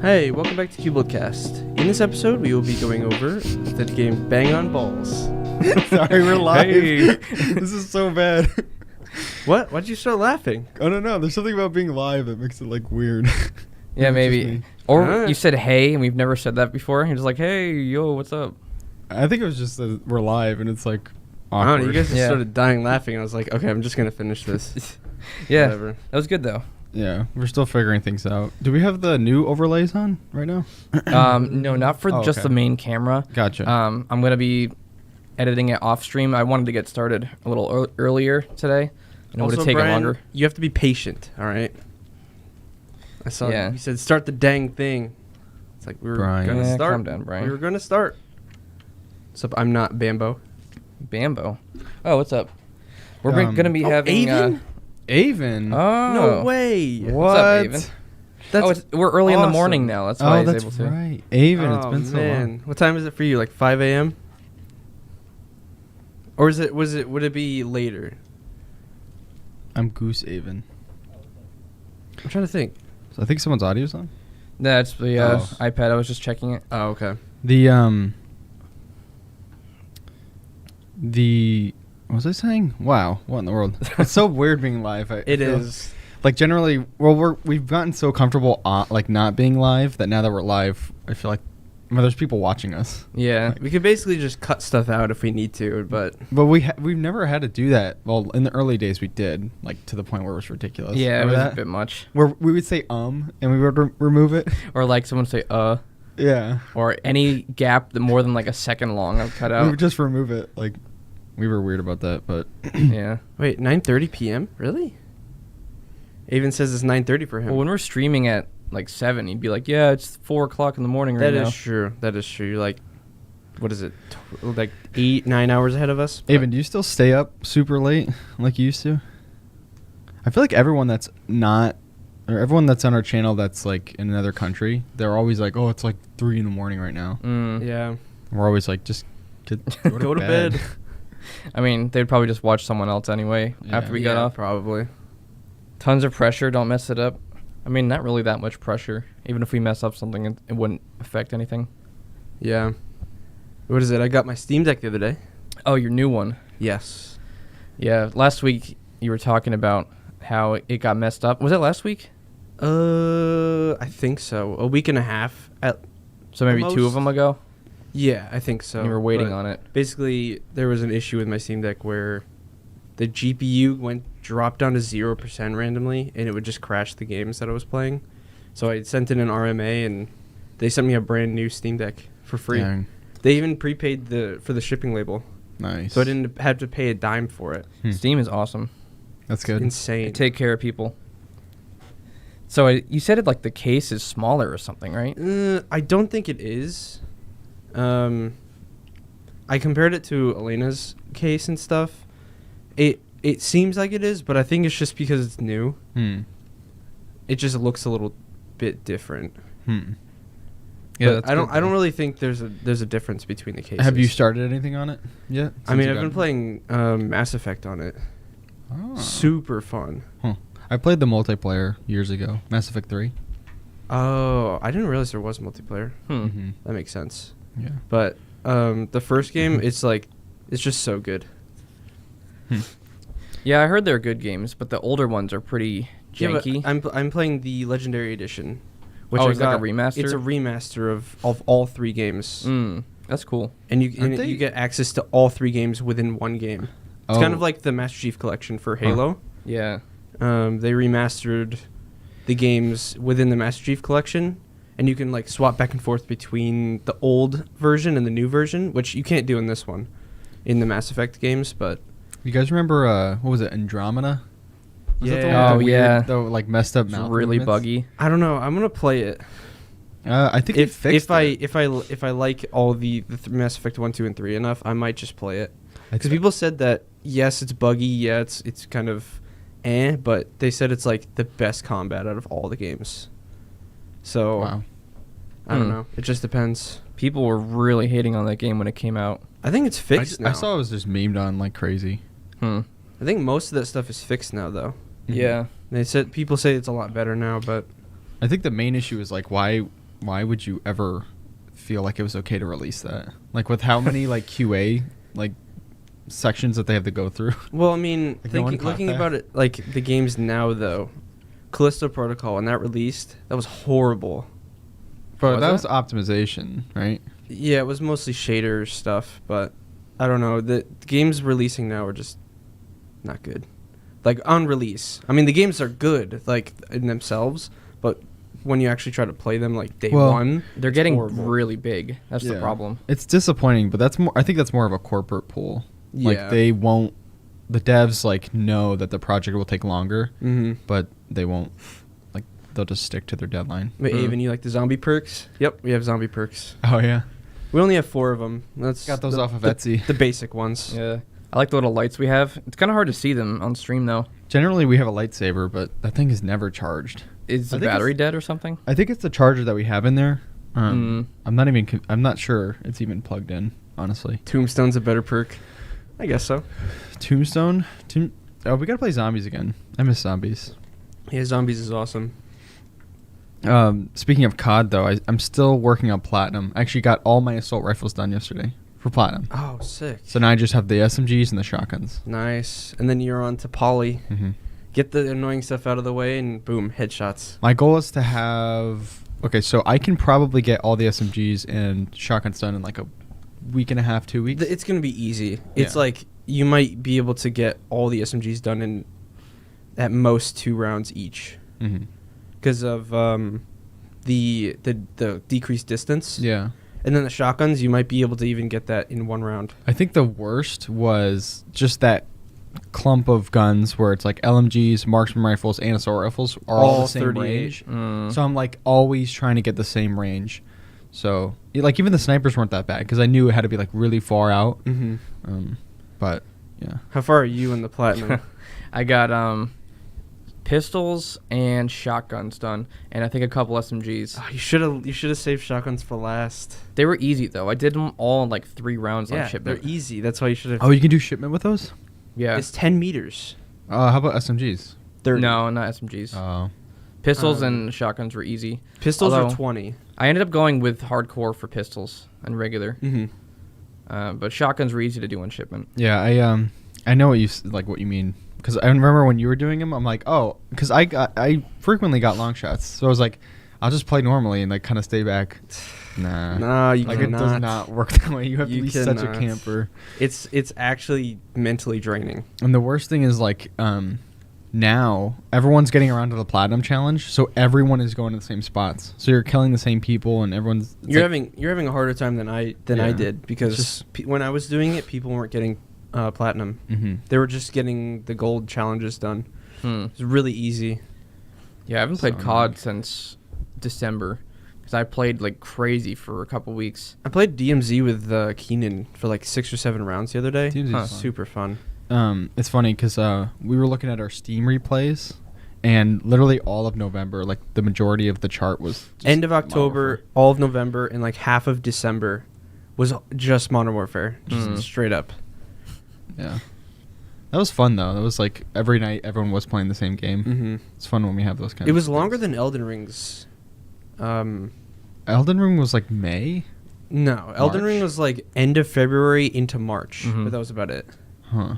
Hey, welcome back to CuboldCast. In this episode, we will be going over the game Bang on Balls. Sorry, we're live. Hey. This is so bad. What? Why'd you start laughing? I don't know. There's something about being live that makes it like weird. Yeah, It's maybe. just me. Or you said hey, and we've never said that before. You're just like, hey, yo, what's up? I think it was just that we're live and it's like I don't awkward. know, you guys just Yeah. started dying laughing, and I was like, okay, I'm just going to finish this. Yeah, Whatever. that was good, though. Yeah, we're still figuring things out. Do we have the new overlays on right now? No, not for Oh, just okay. the main camera. Gotcha. I'm going to be editing it off stream. I wanted to get started a little earlier today. And it would have taken Brian, longer. you have to be patient, all right? I saw Yeah. you said start the dang thing. It's like we were Brian. going to Yeah, start. calm down, Brian. We were going to start. So I'm not Bambo. Bambo. Oh, what's up? We're going to be Oh, having... Avon? Avon. No way. What? What's up, Avon? That's We're early in the awesome. morning now. That's why Oh, he's that's able to. right. Avon. It's Oh, been so man. long. What time is it for you? Like 5 a.m.? Or would it be later? I'm Goose Avon. I'm trying to think. So I think someone's audio's on. That's the Oh. iPad. I was just checking it. Oh, okay. The what was I saying? Wow, what in the world? It's so weird being live. It is. Like generally, well, we've gotten so comfortable like not being live that now that we're live, I feel like there's people watching us. Yeah. We could basically just cut stuff out if we need to, but But we've never had to do that. Well, in the early days we did, like to the point where it was ridiculous. Yeah, it Remember was that? a bit much. Where we would say and we would remove it. Or like someone say Yeah. or any gap that more than like a second long I've cut We out. would just remove it. Like we were weird about that, but Yeah. wait, 9:30 p.m. Really? Even says it's 9:30 for him. Well, when we're streaming at like 7, he'd be like, "Yeah, it's 4 o'clock in the morning right That now." is true. That is true. You're like, what is it? Like 8-9 hours ahead of us. Avon, do you still stay up super late like you used to? I feel like everyone that's not, or everyone that's on our channel that's like in another country, they're always like, "Oh, it's like 3 in the morning right now." Yeah. We're always like, "Just go Go to bed. I mean, they'd probably just watch someone else anyway after we got Yeah, off. probably. Tons of pressure. Don't mess it up. I mean, not really that much pressure. Even if we mess up something, it wouldn't affect anything. Yeah. What is it? I got my Steam Deck the other day. Oh, your new one. Yes. Yeah. Last week you were talking about how it got messed up. Was it last week? I think so. A week and a half. So maybe 2 Almost. of them ago. Yeah, I think so. You were waiting But on it. Basically, there was an issue with my Steam Deck where the GPU dropped down to 0% randomly, and it would just crash the games that I was playing. So I sent in an RMA, and they sent me a brand new Steam Deck for free. Dang. They even prepaid for the shipping label, Nice. so I didn't have to pay a dime for it. Steam is awesome. That's good. They Insane. take care of people. So you said it like the case is smaller or something, right? I don't think it is. I compared it to Elena's case and stuff. It seems like it is, but I think it's just because it's new. It just looks a little bit different. Yeah, But that's I don't good, though. really think there's a difference between the cases. Have you started anything on it yet? I mean, I've been playing Mass Effect on it. Oh. Super fun. I played the multiplayer years ago, Mass Effect 3. Oh, I didn't realize there was multiplayer. Mm-hmm. That makes sense. Yeah. But the first game, it's just so good. Yeah, I heard they're good games, but the older ones are pretty Yeah, but janky. I'm playing the Legendary Edition, which Oh, I it's like a got- remaster? It's a remaster of all 3 games, That's cool. and Aren't they- you get access to all 3 games within one game. It's kind of like the Master Chief Collection for Halo. Yeah. They remastered the games within the Master Chief Collection, and you can like swap back and forth between the old version and the new version, which you can't do in this one, in the Mass Effect games. But You guys remember what was it, Andromeda? Was that the Yeah. one with the Oh, weird, yeah. the like messed up It's mouth really movements? buggy. I don't know. I'm gonna play it. I think they fixed it. If I like all the Mass Effect 1, 2, and 3 enough, I might just play it. I Because thi- people said that yes, it's buggy. Yeah, it's kind of but they said it's like the best combat out of all the games. So Wow. I don't know. It just depends. People were really hating on that game when it came out. I think it's fixed now. I saw it was just memed on like crazy. Hmm. I think most of that stuff is fixed now, though. Yeah. They said people say it's a lot better now, but I think the main issue is like why why would you ever feel like it was okay to release that? Like with how many like QA like sections that they have to go through. Well, I mean, Like, no one caught looking that. about it, like the games now though, Callisto Protocol when that released, that was horrible. But that Was was optimization, right? Yeah, it was mostly shader stuff, but I don't know. The games releasing now are just not good. Like on release, I mean, the games are good like in themselves, but when you actually try to play them like day Well, one, They're it's getting horrible. really big. That's the Yeah. problem. It's disappointing, but that's more. I think that's more of a corporate pull. Yeah. Like they won't. The devs like know that the project will take longer, Mm-hmm. but they won't. Like they'll just stick to their deadline. Wait, Mm. Avon, you like the zombie perks? Yep, we have zombie perks. Oh yeah, We only have 4 of them. That's got those the- off of the- Etsy. The basic ones. Yeah. I like the little lights we have. It's kind of hard to see them on stream though. Generally, we have a lightsaber, but that thing is never charged. Is I the think battery it's- dead or something? I think it's the charger that we have in there. I'm not even. I'm not sure it's even plugged in. Honestly, Tombstone's a better perk. I guess so. Tombstone. Oh, we gotta play zombies again. I miss zombies. Yeah, zombies is awesome. Speaking of COD, though, I'm still working on platinum. I actually got all my assault rifles done yesterday for platinum. Oh, sick. So now I just have the SMGs and the shotguns. Nice. And then you're on to poly. Mm-hmm. Get the annoying stuff out of the way, and boom, headshots. My goal is to have. Okay, so I can probably get all the SMGs and shotguns done in like a week and a half, 2 weeks. It's going to be easy. It's Yeah. like you might be able to get all the SMGs done in at most 2 rounds each Mm-hmm. because of the decreased distance. Yeah. And then the shotguns, you might be able to even get that in 1 round. I think the worst was just that clump of guns where it's like LMGs, marksman rifles, and assault rifles are all the same 38. range. Mm. So I'm like always trying to get the same range. So like even the snipers weren't that bad because I knew it had to be like really far out. Mm-hmm. But yeah. How far are you in the platinum? I got pistols and shotguns done, and I think a couple SMGs. Oh, you should have saved shotguns for last. They were easy though. I did them all in like 3 rounds on Yeah, shipment. they're easy. That's why you should have. Oh, you can do shipment with those? Yeah. It's 10 meters. How about SMGs? 30. No, not SMGs. Oh. Pistols Um, and shotguns were easy. Pistols are Although- 20. I ended up going with hardcore for pistols and regular, Mm-hmm. but shotguns were easy to do on shipment. Yeah, I know what what you mean because I remember when you were doing them. I'm like, oh, because I frequently got long shots, so I was like, I'll just play normally and like kind of stay back. Nah, Nah, you like cannot. it does not work that way. You have You to be such a cannot. camper. It's actually mentally draining. And the worst thing is like now everyone's getting around to the platinum challenge, so everyone is going to the same spots. So you're killing the same people, and everyone's it's You're like- having a harder time than I Yeah. did because Just- when I was doing it, people weren't getting platinum. Mhm. They were just getting the gold challenges done. Hmm. It's really easy. Yeah, I haven't played So COD annoying. since December because I played like crazy for a couple weeks. I played DMZ with Keenan for like 6 or 7 rounds the other day. DMZ is Huh. fun. Super fun. It's funny because we were looking at our Steam replays, and literally all of November, like the majority of the chart was just End of Modern October, Warfare. all of November, and like half of December was just Modern Warfare, just Mm. straight up. Yeah, that was fun though. That was like every night everyone was playing the same game. Mm-hmm. It's fun when we have those kind. It of was things. longer than Elden Ring's. Elden Ring was like May. No, Elden March? Ring was like end of February into March, Mhm. but that was about it. Huh.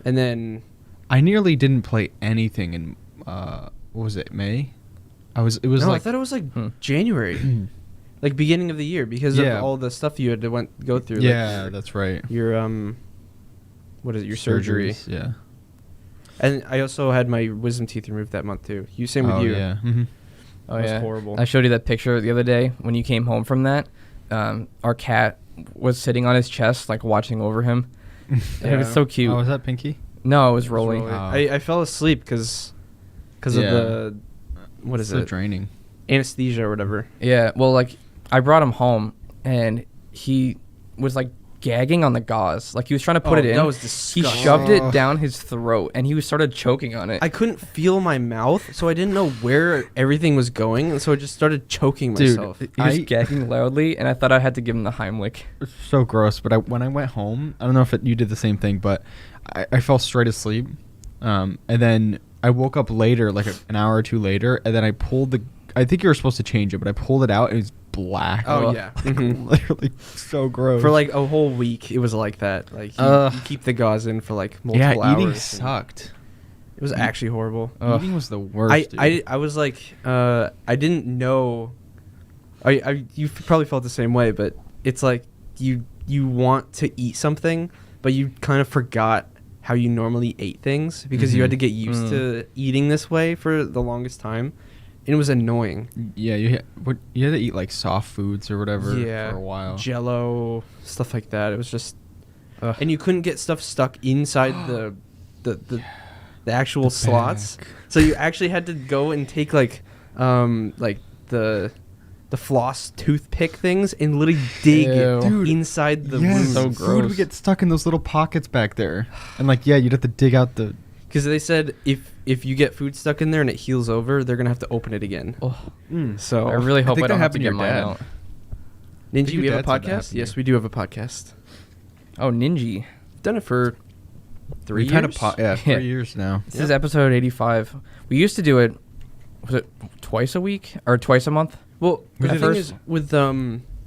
And then I nearly didn't play anything in what was it, May? It was no, I like thought it was like Hmm. January, like beginning of the year, because Yeah. of all the stuff you had to go through. yeah, like that's right. your what is it? Your surgery. Surgeries, yeah. And I also had my wisdom teeth removed that month too. You same with Oh you. yeah. Mm-hmm. Oh That was yeah, horrible. I showed you that picture the other day when you came home from that. Our cat was sitting on his chest, like watching over him. And it was Yeah. so cute. Oh, was that Pinky? No, it was It was rolling. really- Oh. I fell asleep because of Yeah. the what is so it? draining. Anesthesia or whatever. Yeah, well, like I brought him home, and he was like gagging on the gauze, like he was trying to put Oh, it in. that was He disgusting. shoved Oh. it down his throat, and he started choking on it. I couldn't feel my mouth, so I didn't know where everything was going, and so I just started choking Dude, myself. He was I- gagging loudly, and I thought I had to give him the Heimlich. It's so gross. But when I went home, I don't know if you did the same thing, but I fell straight asleep. And then I woke up later, like an hour or two later, and then I pulled I think you were supposed to change it, but I pulled it out and it's black. Oh yeah. Literally so gross. For like a whole week, it was like that. Like you keep the gauze in for like multiple hours. eating and sucked. It was actually horrible. Eating was the worst. I was like, I didn't know. You probably felt the same way, but it's like you want to eat something, but you kind of forgot how you normally ate things because you had to get used to eating this way for the longest time, and it was annoying. Yeah, you had to eat like soft foods or whatever for a while. Jello, stuff like that. It was just, and you couldn't get stuff stuck inside the actual slots. So you actually had to go and take like the floss toothpick things and literally dig it inside the wound. So gross. Food would get stuck in those little pockets back there, and like you'd have to dig out the. Because they said if you get food stuck in there and it heals over, they're gonna have to open it again. So I really hope think I that don't have to happened to get your mine dad. out. Ninja, your we have a dad said that happened podcast. to Yes, you. we do have a podcast. Oh, Ninja. Done it for 3 We've years. had a 3 years now. This is episode 85. We used to do it, was it twice a week or twice a month? Well, We the did thing first- is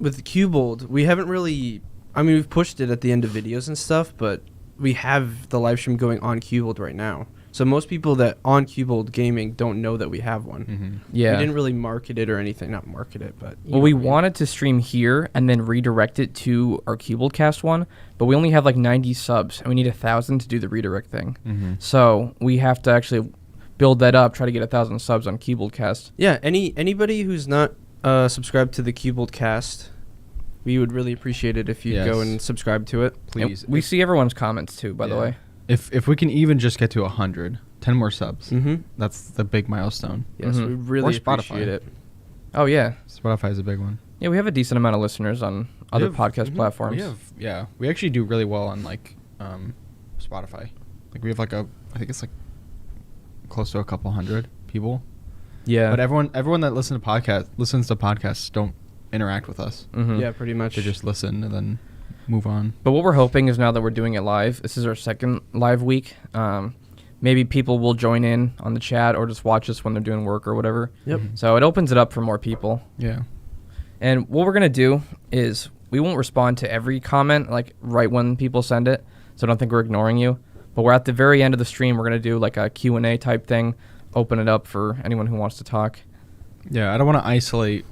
with Cubold, we haven't really. I mean, we've pushed it at the end of videos and stuff, but we have the live stream going on Cubold right now. So most people that on Cubold Gaming don't know that we have one. Mm-hmm. Yeah. We didn't really market it or anything. Not market it, but Well, we wanted to stream here and then redirect it to our CuboldCast one, but we only have like 90 subs and we need 1,000 to do the redirect thing. Mm-hmm. So we have to actually build that up, try to get 1,000 subs on CuboldCast. Yeah, anybody who's not subscribed to the CuboldCast, we would really appreciate it if you go and subscribe to it. Please. And we see everyone's comments too, by the way. If we can even just get to 100, 10 more subs, Mm-hmm. that's the big milestone. Yes, Mhm. we really Or Spotify. appreciate it. Oh, yeah. Spotify is a big one. Yeah, we have a decent amount of listeners on other have- podcast platforms. We actually do really well on like Spotify. Like we have like I think it's like close to a couple hundred people. Yeah. But everyone that listens to podcasts don't interact with us. Mhm. Yeah, pretty much. They just listen and then move on. But what we're hoping is now that we're doing it live, this is our second live week. Maybe people will join in on the chat or just watch us when they're doing work or whatever. Yep. So it opens it up for more people. Yeah. And what we're going to do is we won't respond to every comment like right when people send it. So don't think we're ignoring you. But we're at the very end of the stream. We're going to do like a Q&A type thing. Open it up for anyone who wants to talk. Yeah, I don't want to isolate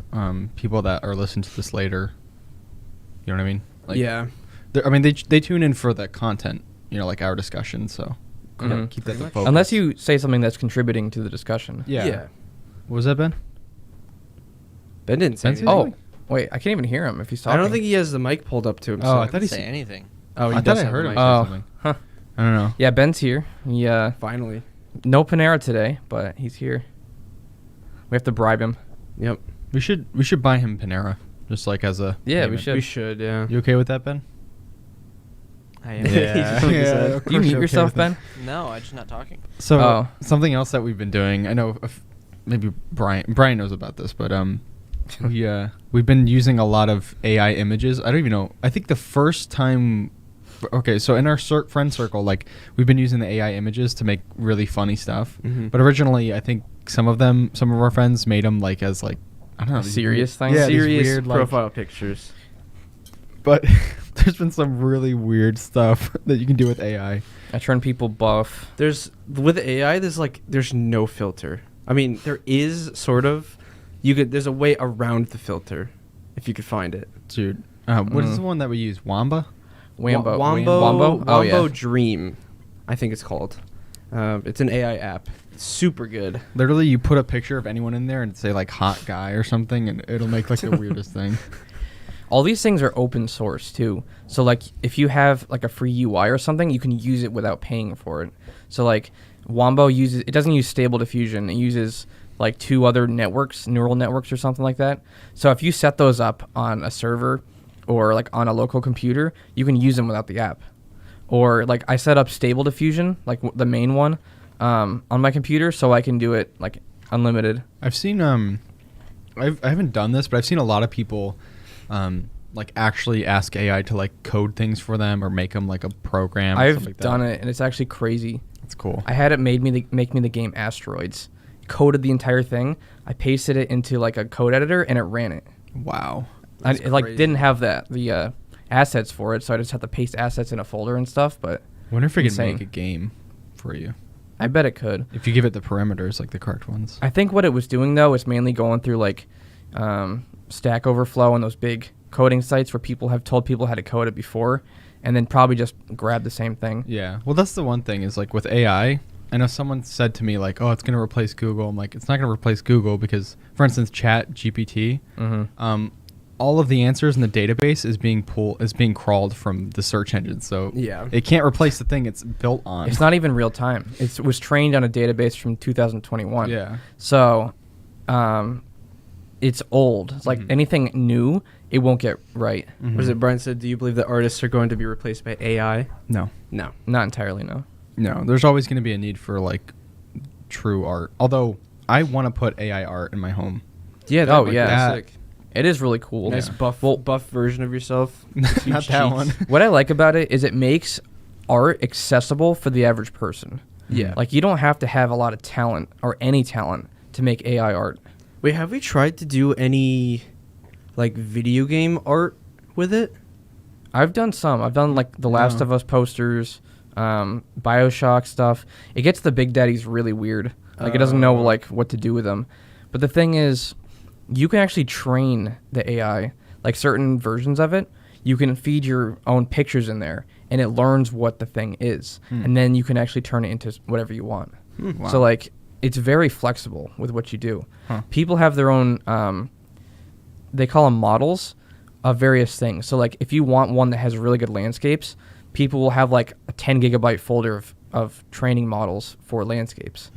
people that are listening to this later. You know what I mean? Like, yeah. I mean, they tune in for the content, like our discussion, so Mhm. keep that Pretty the much. focus. Unless you say something that's contributing to the discussion. Yeah. What was that, Ben? Ben didn't say Ben said anything. Oh, wait. I can't even hear him if he's talking. I don't think he has the mic pulled up to him. Oh, so I thought he say said anything. Oh, he I does thought I have heard the him mic. say Oh. something. Huh. I don't know. Yeah, Ben's here. Yeah. Finally. No Panera today, but he's here. We have to bribe him. Yep. We should buy him Panera, just like as a Yeah, we payment. should. We should, yeah. You okay with that, Ben? I am. He just shook his head. of Do you course mute you're okay yourself, with it. Ben? No, I'm just not talking. So Oh. something else that we've been doing, I know maybe Brian knows about this, but we've been using a lot of AI images. I don't even know. I think the first time. Okay, so in our friend circle, like we've been using the AI images to make really funny stuff. Mhm. But originally, I think some of our friends made them like as like I don't know, these Serious weird- thing? Yeah, these Serious weird, like- profile pictures. But there's been some really weird stuff that you can do with AI. I turn people buff. With AI, there's no filter. I mean, there is sort of. There's a way around the filter, if you could find it. Dude, what is the one that we use? Wamba? Wambo. Wambo. Oh, yeah. Wambo Dream, I think it's called. It's an AI app. It's super good. Literally, you put a picture of anyone in there and say like hot guy or something, and it'll make like the weirdest thing. All these things are open source too. So like if you have like a free UI or something, you can use it without paying for it. So like Wambo doesn't use Stable Diffusion. It uses like 2 other networks, neural networks or something like that. So if you set those up on a server or like on a local computer, you can use them without the app. Or like I set up Stable Diffusion, like the main one, on my computer, so I can do it like unlimited. I've seen I haven't done this, but I've seen a lot of people like actually ask AI to like code things for them or make them like a program. I've stuff like that. done it, and it's actually crazy. It's cool. I had it make me the game Asteroids, coded the entire thing. I pasted it into like a code editor, and it ran it. Wow. It like crazy. didn't have the assets for it, so I just had to paste assets in a folder and stuff. But Wonder if it could Insane. make a game for you I bet it could. if you give it the parameters like the correct ones. I think what it was doing though is mainly going through like Stack Overflow and those big coding sites where people have told people how to code it before, and then probably just grab the same thing. Yeah. Well, that's the one thing is like with AI. I know someone said to me like, "Oh, it's going to replace Google." I'm like, "It's not going to replace Google because, for instance, Chat GPT, all of the answers in the database is being crawled from the search engine. So Yeah. it can't replace the thing it's built on. It's not even real time. It was trained on a database from 2021. Yeah. So, it's old. It's like anything new, it won't get right. Was it Brian said, do you believe that artists are going to be replaced by AI? No. No. Not entirely, no. No. There's always going to be a need for like true art. Although I want to put AI art in my home. Yeah. Oh, might yeah. be That- sick. It is really cool. Nice Yeah. buff version of yourself. Not Huge that cheeks. one. What I like about it is it makes art accessible for the average person. Yeah. Like, you don't have to have a lot of talent or any talent to make AI art. Wait, have we tried to do any like video game art with it? I've done some. I've done like the Last Yeah. of Us posters, BioShock stuff. It gets the big daddies really weird. Like, it doesn't know like what to do with them. But the thing is, you can actually train the AI. Like certain versions of it, you can feed your own pictures in there, and it learns what the thing is, and then you can actually turn it into whatever you want. Wow. So like, it's very flexible with what you do. Huh. People have their own. They call them models of various things. So like, if you want one that has really good landscapes, people will have like a 10 gigabyte folder of training models for landscapes,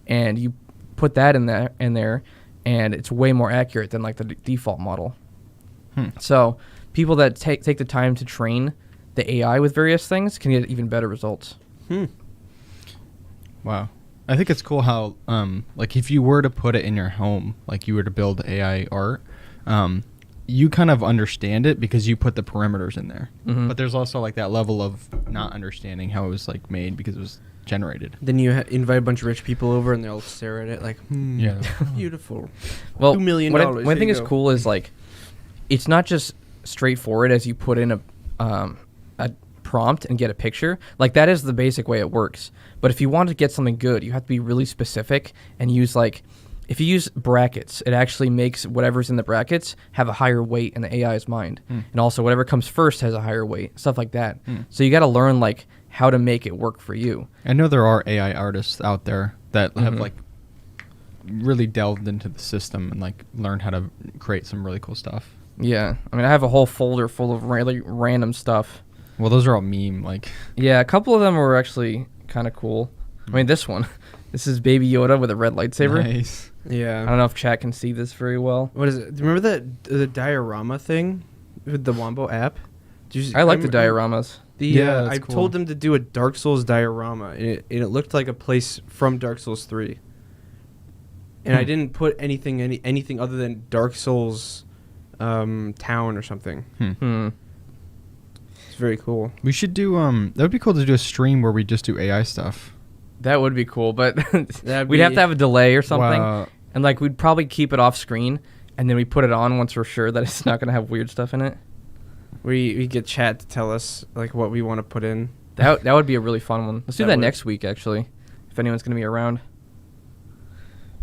and you put that in there, and it's way more accurate than like the default model. So people that take the time to train the AI with various things can get even better results. Wow. I think it's cool how, like, if you were to put it in your home, like you were to build AI art, you kind of understand it because you put the parameters in there. But there's also like that level of not understanding how it was like made because it was generated. Then you invite a bunch of rich people over and they'll stare at it like, Yeah. beautiful. Well, $2 million, what I here think you is go. cool is like, it's not just straightforward as you put in a prompt and get a picture. Like, that is the basic way it works. But if you want to get something good, you have to be really specific and use like, if you use brackets, it actually makes whatever's in the brackets have a higher weight in the AI's mind. And also whatever comes first has a higher weight, stuff like that. So you got to learn like how to make it work for you. I know there are AI artists out there that have like really delved into the system and like learned how to create some really cool stuff. Yeah. I mean, I have a whole folder full of really random stuff. Well, those are all meme, like. Yeah, a couple of them were actually kind of cool. I mean, this one. This is Baby Yoda with a red lightsaber. Nice. Yeah. I don't know if chat can see this very well. What is it? Do you remember that the diorama thing with the Wombo app? I like the dioramas. Yeah, I that's cool. told them to do a Dark Souls diorama, and it looked like a place from Dark Souls 3. And I didn't put anything other than Dark Souls town or something. It's very cool. We should do that would be cool to do a stream where we just do AI stuff. That would be cool, but That'd we'd have be- to have a delay or something. Wow. And like, we'd probably keep it off screen, and then we put it on once we're sure that it's not going to have weird stuff in it. We get chat to tell us like what we want to put in. That would be a really fun one. Let's do That that would. next week, actually, if anyone's going to be around.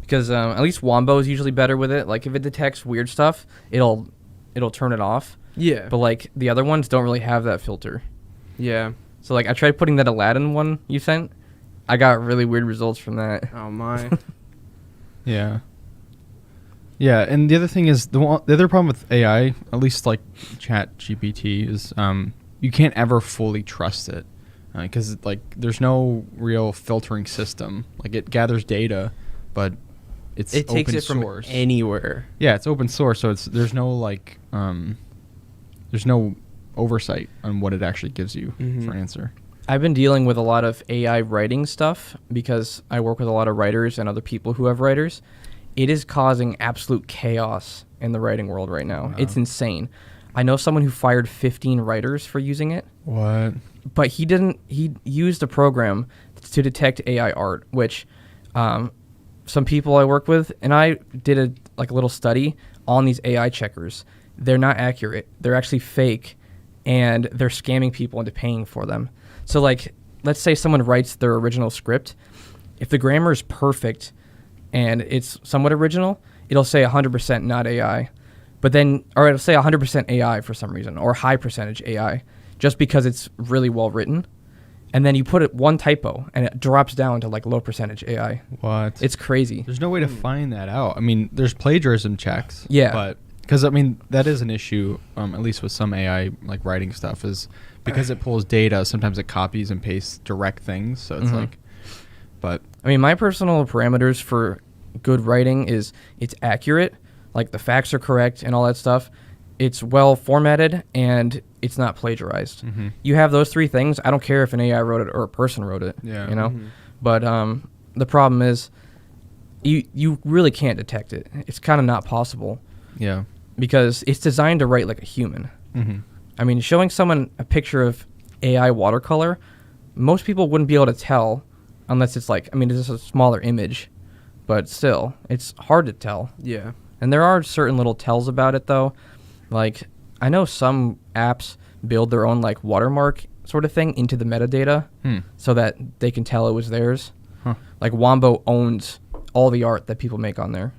Because at least Wombo is usually better with it. Like, if it detects weird stuff, it'll turn it off. Yeah. But like, the other ones don't really have that filter. Yeah. So like, I tried putting that Aladdin one you sent. I got really weird results from that. Oh my. Yeah. Yeah, and the other thing is the other problem with AI, at least like Chat GPT, is you can't ever fully trust it because like there's no real filtering system. Like it gathers data, but it's It takes open it from source. anywhere. Yeah, it's open source, so there's no like there's no oversight on what it actually gives you for an answer. I've been dealing with a lot of AI writing stuff because I work with a lot of writers and other people who have writers. It is causing absolute chaos in the writing world right now. Wow. It's insane. I know someone who fired 15 writers for using it, What? but he used a program to detect AI art, which some people I work with, and I did a little study on these AI checkers. They're not accurate. They're actually fake, and they're scamming people into paying for them. So like, let's say someone writes their original script. If the grammar is perfect and it's somewhat original, it'll say 100% not AI. But then, or it'll say 100% AI for some reason, or high percentage AI, just because it's really well written. And then you put it one typo, and it drops down to like low percentage AI. What? It's crazy. There's no way to find that out. I mean, there's plagiarism checks. Yeah. But because I mean, that is an issue. At least with some AI like writing stuff, is because it pulls data. Sometimes it copies and pastes direct things. So it's like, but I mean, my personal parameters for good writing is it's accurate, like the facts are correct and all that stuff. It's well formatted and it's not plagiarized. You have those three things. I don't care if an AI wrote it or a person wrote it. Yeah. You know, but the problem is, you really can't detect it. It's kind of not possible yeah. because it's designed to write like a human. I mean, showing someone a picture of AI watercolor, most people wouldn't be able to tell unless it's like, I mean, it's just a smaller image, but still, it's hard to tell. Yeah. And there are certain little tells about it, though. Like, I know some apps build their own, like, watermark sort of thing into the metadata so that they can tell it was theirs. Huh. Like, Wombo owns all the art that people make on there.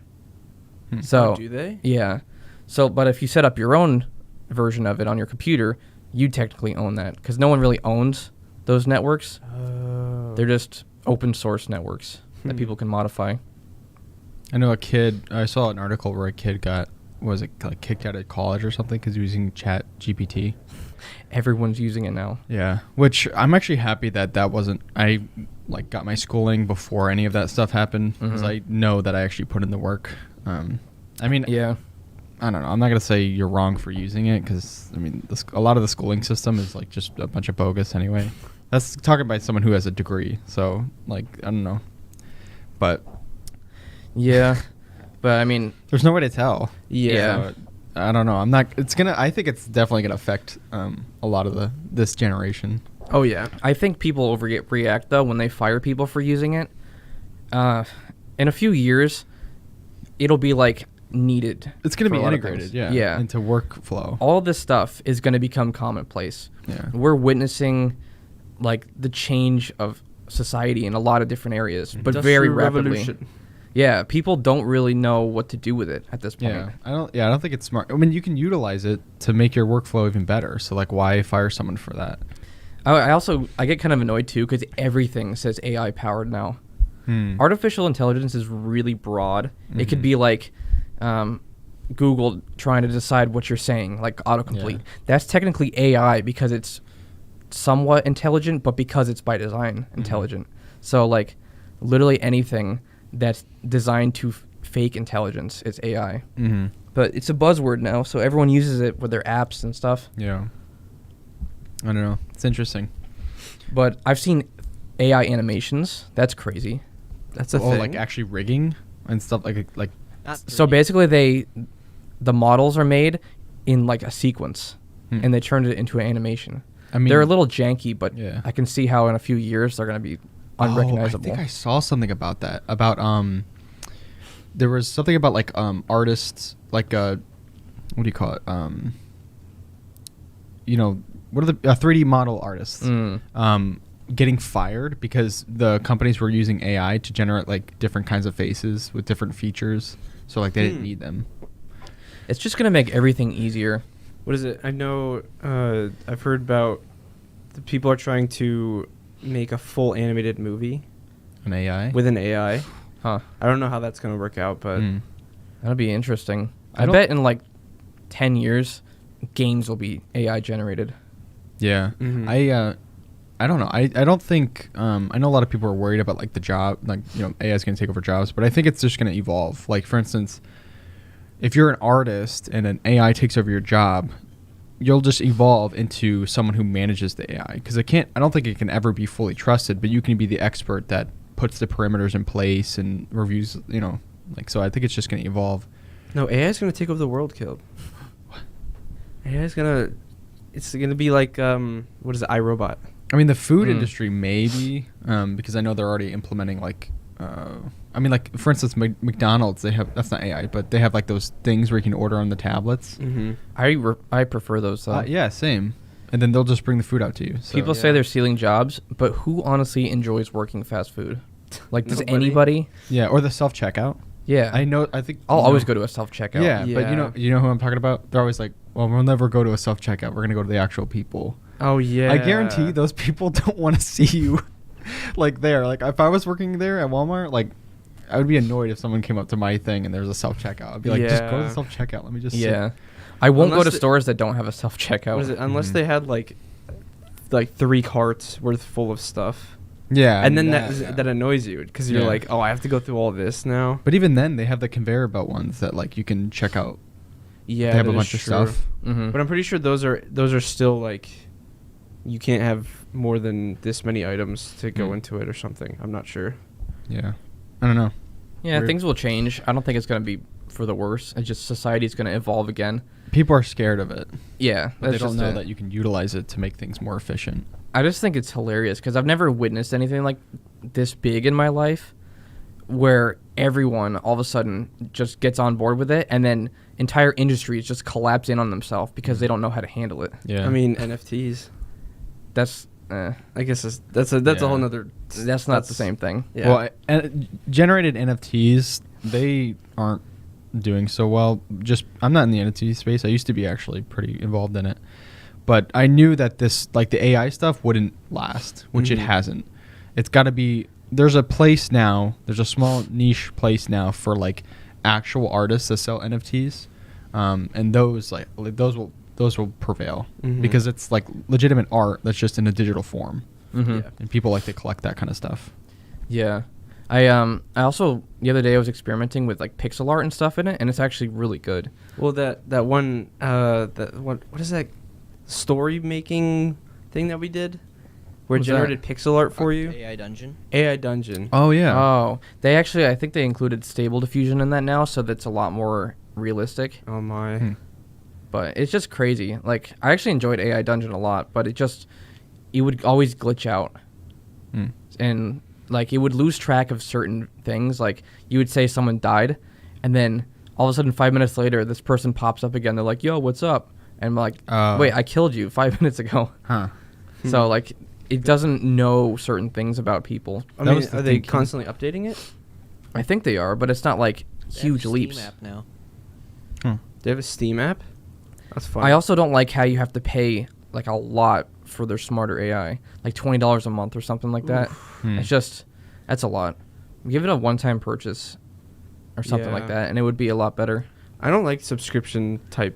So, Oh, do they? yeah. So, but if you set up your own version of it on your computer, you technically own that because no one really owns those networks. Oh. They're just open source networks that people can modify. I know a kid. I saw an article where a kid was it like kicked out of college or something because he was using Chat GPT. Everyone's using it now. Yeah, which I'm actually happy that wasn't. I like got my schooling before any of that stuff happened because I know that I actually put in the work. I mean, Yeah. I don't know. I'm not gonna say you're wrong for using it because I mean, a lot of the schooling system is like just a bunch of bogus anyway. That's talking by someone who has a degree, so like I don't know, but Yeah. But I mean, there's no way to tell. Yeah. So, I don't know. I'm not. It's gonna. I think it's definitely gonna affect a lot of this generation. Oh yeah. I think people overreact though when they fire people for using it. In a few years, it'll be like needed. It's gonna for be a lot of integrated, things. yeah, into workflow. All this stuff is going to become commonplace. Yeah. We're witnessing like the change of society in a lot of different areas, but very Industrial rapidly. Revolution. Yeah, people don't really know what to do with it at this point. Yeah, I don't think it's smart. I mean, you can utilize it to make your workflow even better. So, like, why fire someone for that? I get kind of annoyed too because everything says AI powered now. Artificial intelligence is really broad. It could be like Google trying to decide what you're saying, like autocomplete. Yeah. That's technically AI because it's somewhat intelligent, but because it's by design intelligent. So like literally anything that's designed to fake intelligence is AI. But it's a buzzword now, so everyone uses it with their apps and stuff. Yeah. I don't know. It's interesting. But I've seen AI animations. That's crazy. That's a thing. Like actually rigging and stuff like. So basically the models are made in like a sequence and they turned it into an animation. I mean, They're a little janky, but yeah. I can see how in a few years they're going to be unrecognizable. I think I saw something about that. About there was something about like artists like what do you call it? You know, what are the 3D model artists getting fired because the companies were using AI to generate like different kinds of faces with different features. So like they didn't need them. It's just going to make everything easier. What is it? I know I've heard about the people are trying to make a full animated movie An AI. with an AI. Huh. I don't know how that's going to work out, but That'll be interesting. I I don't- bet in like 10 years, games will be AI generated. Yeah. Mhm. I don't know. I don't think I know a lot of people are worried about like the job, like, you know, AI is going to take over jobs, but I think it's just going to evolve. Like, for instance, if you're an artist and an AI takes over your job, you'll just evolve into someone who manages the AI because I don't think it can ever be fully trusted, but you can be the expert that puts the perimeters in place and reviews, you know, like, so I think it's just going to evolve. No, AI is going to take over the world, Caleb. AI is going to... It's going to be like, what is it, iRobot? I mean, the food industry maybe, because I know they're already implementing like I mean, like for instance, McDonald's, they have, that's not AI, but they have like those things where you can order on the tablets. Mm-hmm. I prefer those though. Yeah, same. And then they'll just bring the food out to you. So. People say they're stealing jobs, but who honestly enjoys working fast food? Like, does Nobody. anybody? Yeah, or the self checkout. Yeah, I know. I think I'll you always know- go to a self checkout. Yeah, but Yeah. you know who I'm talking about. They're always like, "Well, we'll never go to a self checkout. We're gonna go to the actual people." Oh yeah. I guarantee those people don't want to see you, like there. Like if I was working there at Walmart, like I would be annoyed if someone came up to my thing and there's a self checkout. I'd be like, just go to the Yeah. self checkout. Let me just. Yeah. I won't go Unless to the- stores that don't have a self checkout. What is it? Unless Mhm. they had like 3 carts worth full of stuff, Yeah. and I then mean, that annoys you because you're Yeah. like, oh, I have to go through all this now. But even then, they have the conveyor belt ones that like you can check out. Yeah, they have a that bunch is of true. stuff. Mm-hmm. But I'm pretty sure those are still like, you can't have more than this many items to go Mm. into it or something. I'm not sure. Yeah. I don't know. Yeah, Weird. things will change. I don't think it's going to be for the worse. It's just society's going to evolve again. People are scared of it. Yeah, But they that's don't just know it. that you can utilize it to make things more efficient. I just think it's hilarious because I've never witnessed anything like this big in my life where everyone all of a sudden just gets on board with it and then entire industries just collapse in on themselves because they don't know how to handle it. Yeah. I mean, NFTs. That's I guess that's a Yeah. whole nother. that's not the same thing. Yeah. Well, generated NFTs, they aren't doing so well. Just I'm not in the NFT space. I used to be actually pretty involved in it, but I knew that this like the AI stuff wouldn't last, which it Mhm. hasn't. It's got to be. There's a place now. There's a small niche place now for like actual artists that sell NFTs, and those will prevail Mhm. because it's like legitimate art that's just in a digital form, Mm-hmm. Yeah. and people like to collect that kind of stuff. Yeah. I also the other day I was experimenting with like pixel art and stuff in it, and it's actually really good. Well, that one what is that story making thing that we did, where it What's that? generated pixel art for you? AI Dungeon. AI Dungeon. Oh yeah. Oh, they actually I think they included stable diffusion in that now, so that's a lot more realistic. Oh my. Hmm. But it's just crazy. Like I actually enjoyed AI Dungeon a lot, but it would always glitch out, Hmm. and like it would lose track of certain things. Like you would say someone died, and then all of a sudden 5 minutes later, this person pops up again. They're like, "Yo, what's up?" And I'm like, "Wait, I killed you 5 minutes ago." Huh. So like it doesn't know certain things about people. I That mean, was the are they thinking. constantly updating it? I think they are, but it's not like They have huge a Steam leaps. app now. They have a Steam app. That's fun. I also don't like how you have to pay like a lot for their smarter AI, like $20 a month or something like that. Hmm. It's just that's a lot. Give it a one-time purchase or something like Yeah. that, and it would be a lot better. I don't like subscription type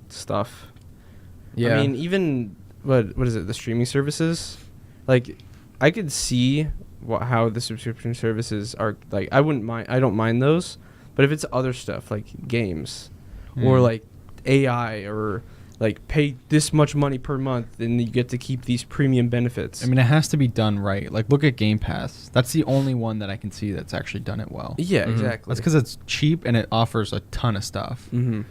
stuff. Yeah, I mean, even what is it? The streaming services, like, I could see how the subscription services are. Like, I don't mind those, but if it's other stuff like games, or Hmm. like AI, or like pay this much money per month and you get to keep these premium benefits. I mean, it has to be done right. Like, look at Game Pass. That's the only one that I can see that's actually done it well. yeah, Mhm. exactly. That's because it's cheap and it offers a ton of stuff. Mm-hmm.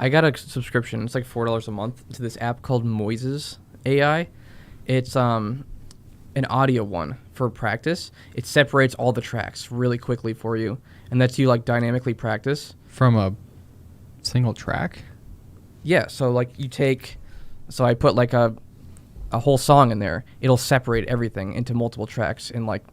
I got a subscription. It's like $4 a month to this app called Moises AI. It's an audio one for practice. It separates all the tracks really quickly for you, and lets you like dynamically practice. From a single track? Yeah, so like so I put like a whole song in there. It'll separate everything into multiple tracks in like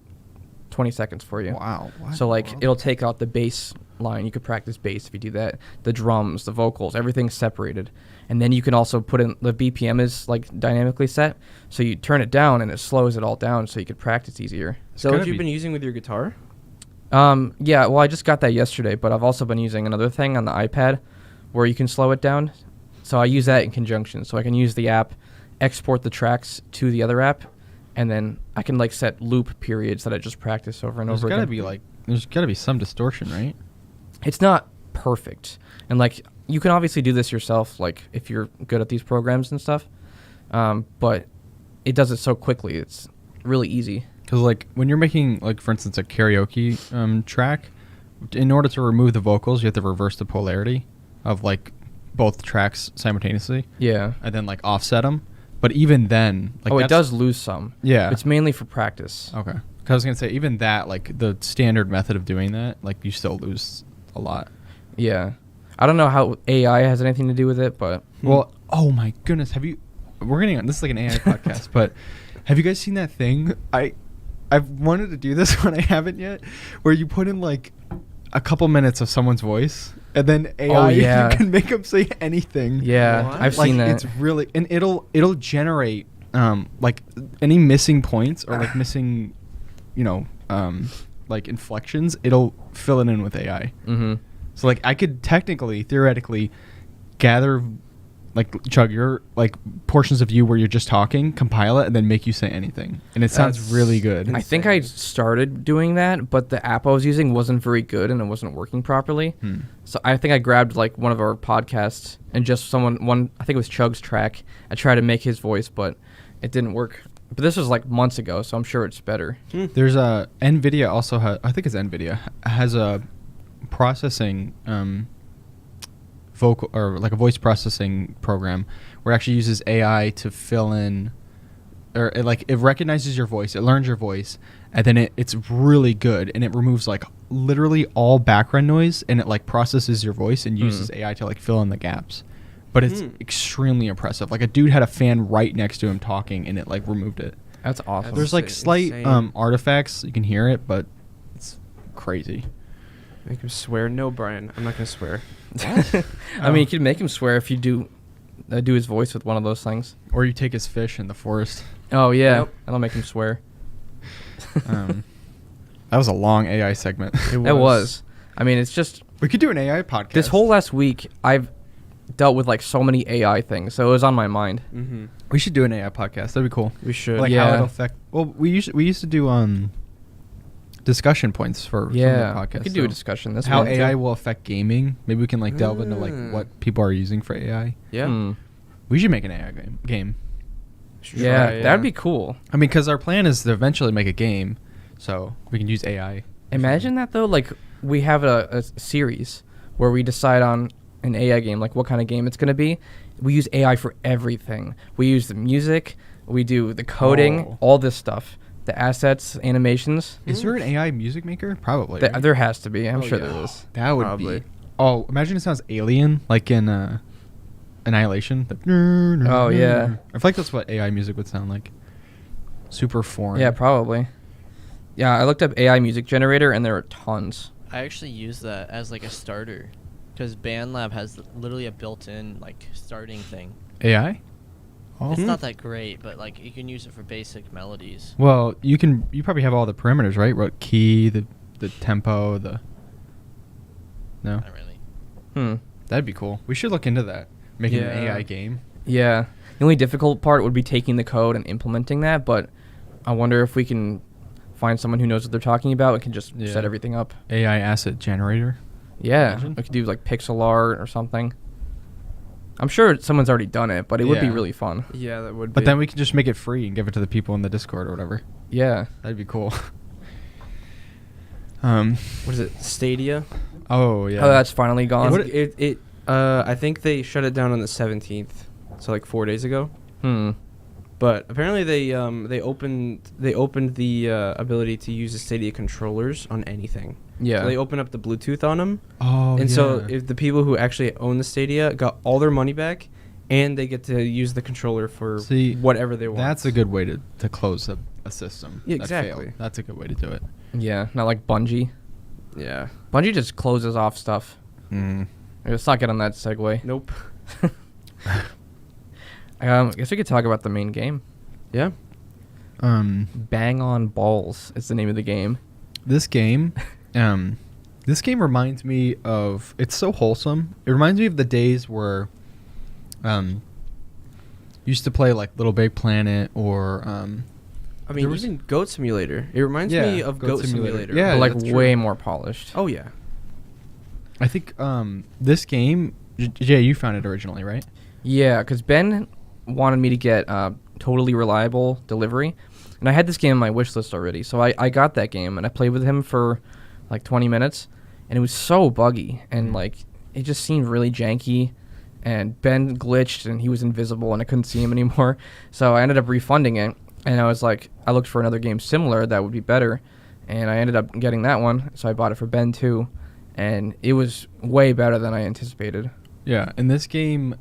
20 seconds for you. Wow. What So in the like world? it'll take out the bass line. You could practice bass if you do that. The drums, the vocals, everything's separated. And then you can also put in the BPM is like dynamically set. So you turn it down and it slows it all down so you could practice easier. So gotta what you've be- been using with your guitar? Yeah, well I just got that yesterday, but I've also been using another thing on the iPad where you can slow it down. So I use that in conjunction. So I can use the app, export the tracks to the other app, and then I can like set loop periods that I just practice over and There's over gotta again. there's gotta be some distortion, right? It's not perfect, and like you can obviously do this yourself, like if you're good at these programs and stuff. But it does it so quickly. It's really easy. Because like when you're making like for instance a karaoke track, in order to remove the vocals, you have to reverse the polarity of like both tracks simultaneously, Yeah. and then like offset them. But even then, like It that's- does lose some. Yeah. It's mainly for practice. Okay. 'Cause I was gonna say even that, like the standard method of doing that, like you still lose a lot. Yeah. I don't know how AI has anything to do with it, but Well, oh my goodness, have you? We're getting on. This is like an AI podcast, but have you guys seen that thing? I've wanted to do this one, I haven't yet, where you put in like a couple minutes of someone's voice, and then AI yeah. you can make them say anything. yeah, What? I've Like, seen that. it's really, and it'll generate like any missing points or like missing, like inflections. It'll fill it in with AI. Mm-hmm. So like I could technically, theoretically, gather like Chug, your like portions of you where you're just talking, compile it, and then make you say anything, and it sounds That's really good. I think I started doing that, but the app I was using wasn't very good and it wasn't working properly. So I think I grabbed like one of our podcasts and just I think it was Chug's track. I tried to make his voice, but it didn't work. But this was like months ago, so I'm sure it's better. There's a NVIDIA also has, I think it's NVIDIA has a processing vocal or like a voice processing program where it actually uses AI to fill in, or it recognizes your voice, it learns your voice, and then it's really good, and it removes like literally all background noise, and it like processes your voice and uses AI to like fill in the gaps. But it's extremely impressive. Like a dude had a fan right next to him talking, and it like removed it. That's awesome. There's like slight insane. artifacts, you can hear it, but it's crazy. Make him swear. No, Brian, I'm not gonna swear. I mean, you could make him swear if you do his voice with one of those things. Or you take his fish in the forest. Oh yeah, Yep. that'll make him swear. That was a long AI segment. That was. I mean, it's just We could do an AI podcast. this whole last week I've dealt with like so many AI things, so it was on my mind. Mm-hmm. We should do an AI podcast. That'd be cool. We should. Like how Yeah. it'll affect. Well, we used to do discussion points for some Yeah, of the podcasts. we could do a so discussion. That's how fun, too. AI will affect gaming. Maybe we can like delve into like what people are using for AI. Yeah. Hmm. We should make an AI game. Should Yeah, try, that'd be cool. I mean, because our plan is to eventually make a game, so we can use AI. Imagine that though. Like we have a series where we decide on an AI game, like what kind of game it's gonna be. We use AI for everything. We use the music. We do the coding. Oh. All this stuff. The assets, animations. Is there an AI music maker? Probably. right? There has to be. I'm Oh, sure yeah. there is. That would Probably. be. Oh, imagine it sounds alien, like in Annihilation. Oh, yeah. I feel like that's what AI music would sound like. Super foreign. Yeah, probably. Yeah, I looked up AI music generator and there are tons. I actually use that as like a starter, because BandLab has literally a built-in like starting thing. AI. Oh. It's not that great, but like you can use it for basic melodies. Well, you probably have all the parameters, right? What key, the tempo, the. No, Not really. that'd be cool. We should look into that. Making an Yeah. AI game. Yeah. The only difficult part would be taking the code and implementing that, but I wonder if we can find someone who knows what they're talking about and can just Yeah. set everything up. AI asset generator. Yeah. Imagine. We could do like pixel art or something. I'm sure someone's already done it, but it would be Yeah. really fun. Yeah, that would. But be. then we can just make it free and give it to the people in the Discord or whatever. Yeah. That'd be cool. What is it? Stadia. Oh yeah. Oh, that's finally gone. I think they shut it down on the 17th, so like 4 days ago. But apparently they opened the ability to use the Stadia controllers on anything. Yeah. So they opened up the Bluetooth on them. Oh, And so yeah. if the people who actually own the Stadia got all their money back, and they get to use the controller for See, whatever they want. That's a good way to close a system. Yeah, that failed. exactly. That's a good way to do it. Yeah. Not like Bungie. Yeah. Bungie just closes off stuff. Let's not get on that segue. Nope. I guess we could talk about the main game. Yeah. Bang on Balls is the name of the game. This game reminds me of. It's so wholesome. It reminds me of the days where, used to play like Little Big Planet or I mean, even Goat Simulator. It reminds me of Goat Simulator. Yeah, but like that's way true. more polished. Oh yeah. I think this game. Jay, you found it originally, right? Yeah, because Ben wanted me to get Totally Reliable Delivery, and I had this game on my wish list already, so I got that game, and I played with him for like 20 minutes, and it was so buggy, and like it just seemed really janky, and Ben glitched, and he was invisible, and I couldn't see him anymore, so I ended up refunding it, And I was like, I looked for another game similar that would be better, and I ended up getting that one. So I bought it for Ben too, and it was way better than I anticipated. Yeah, in this game,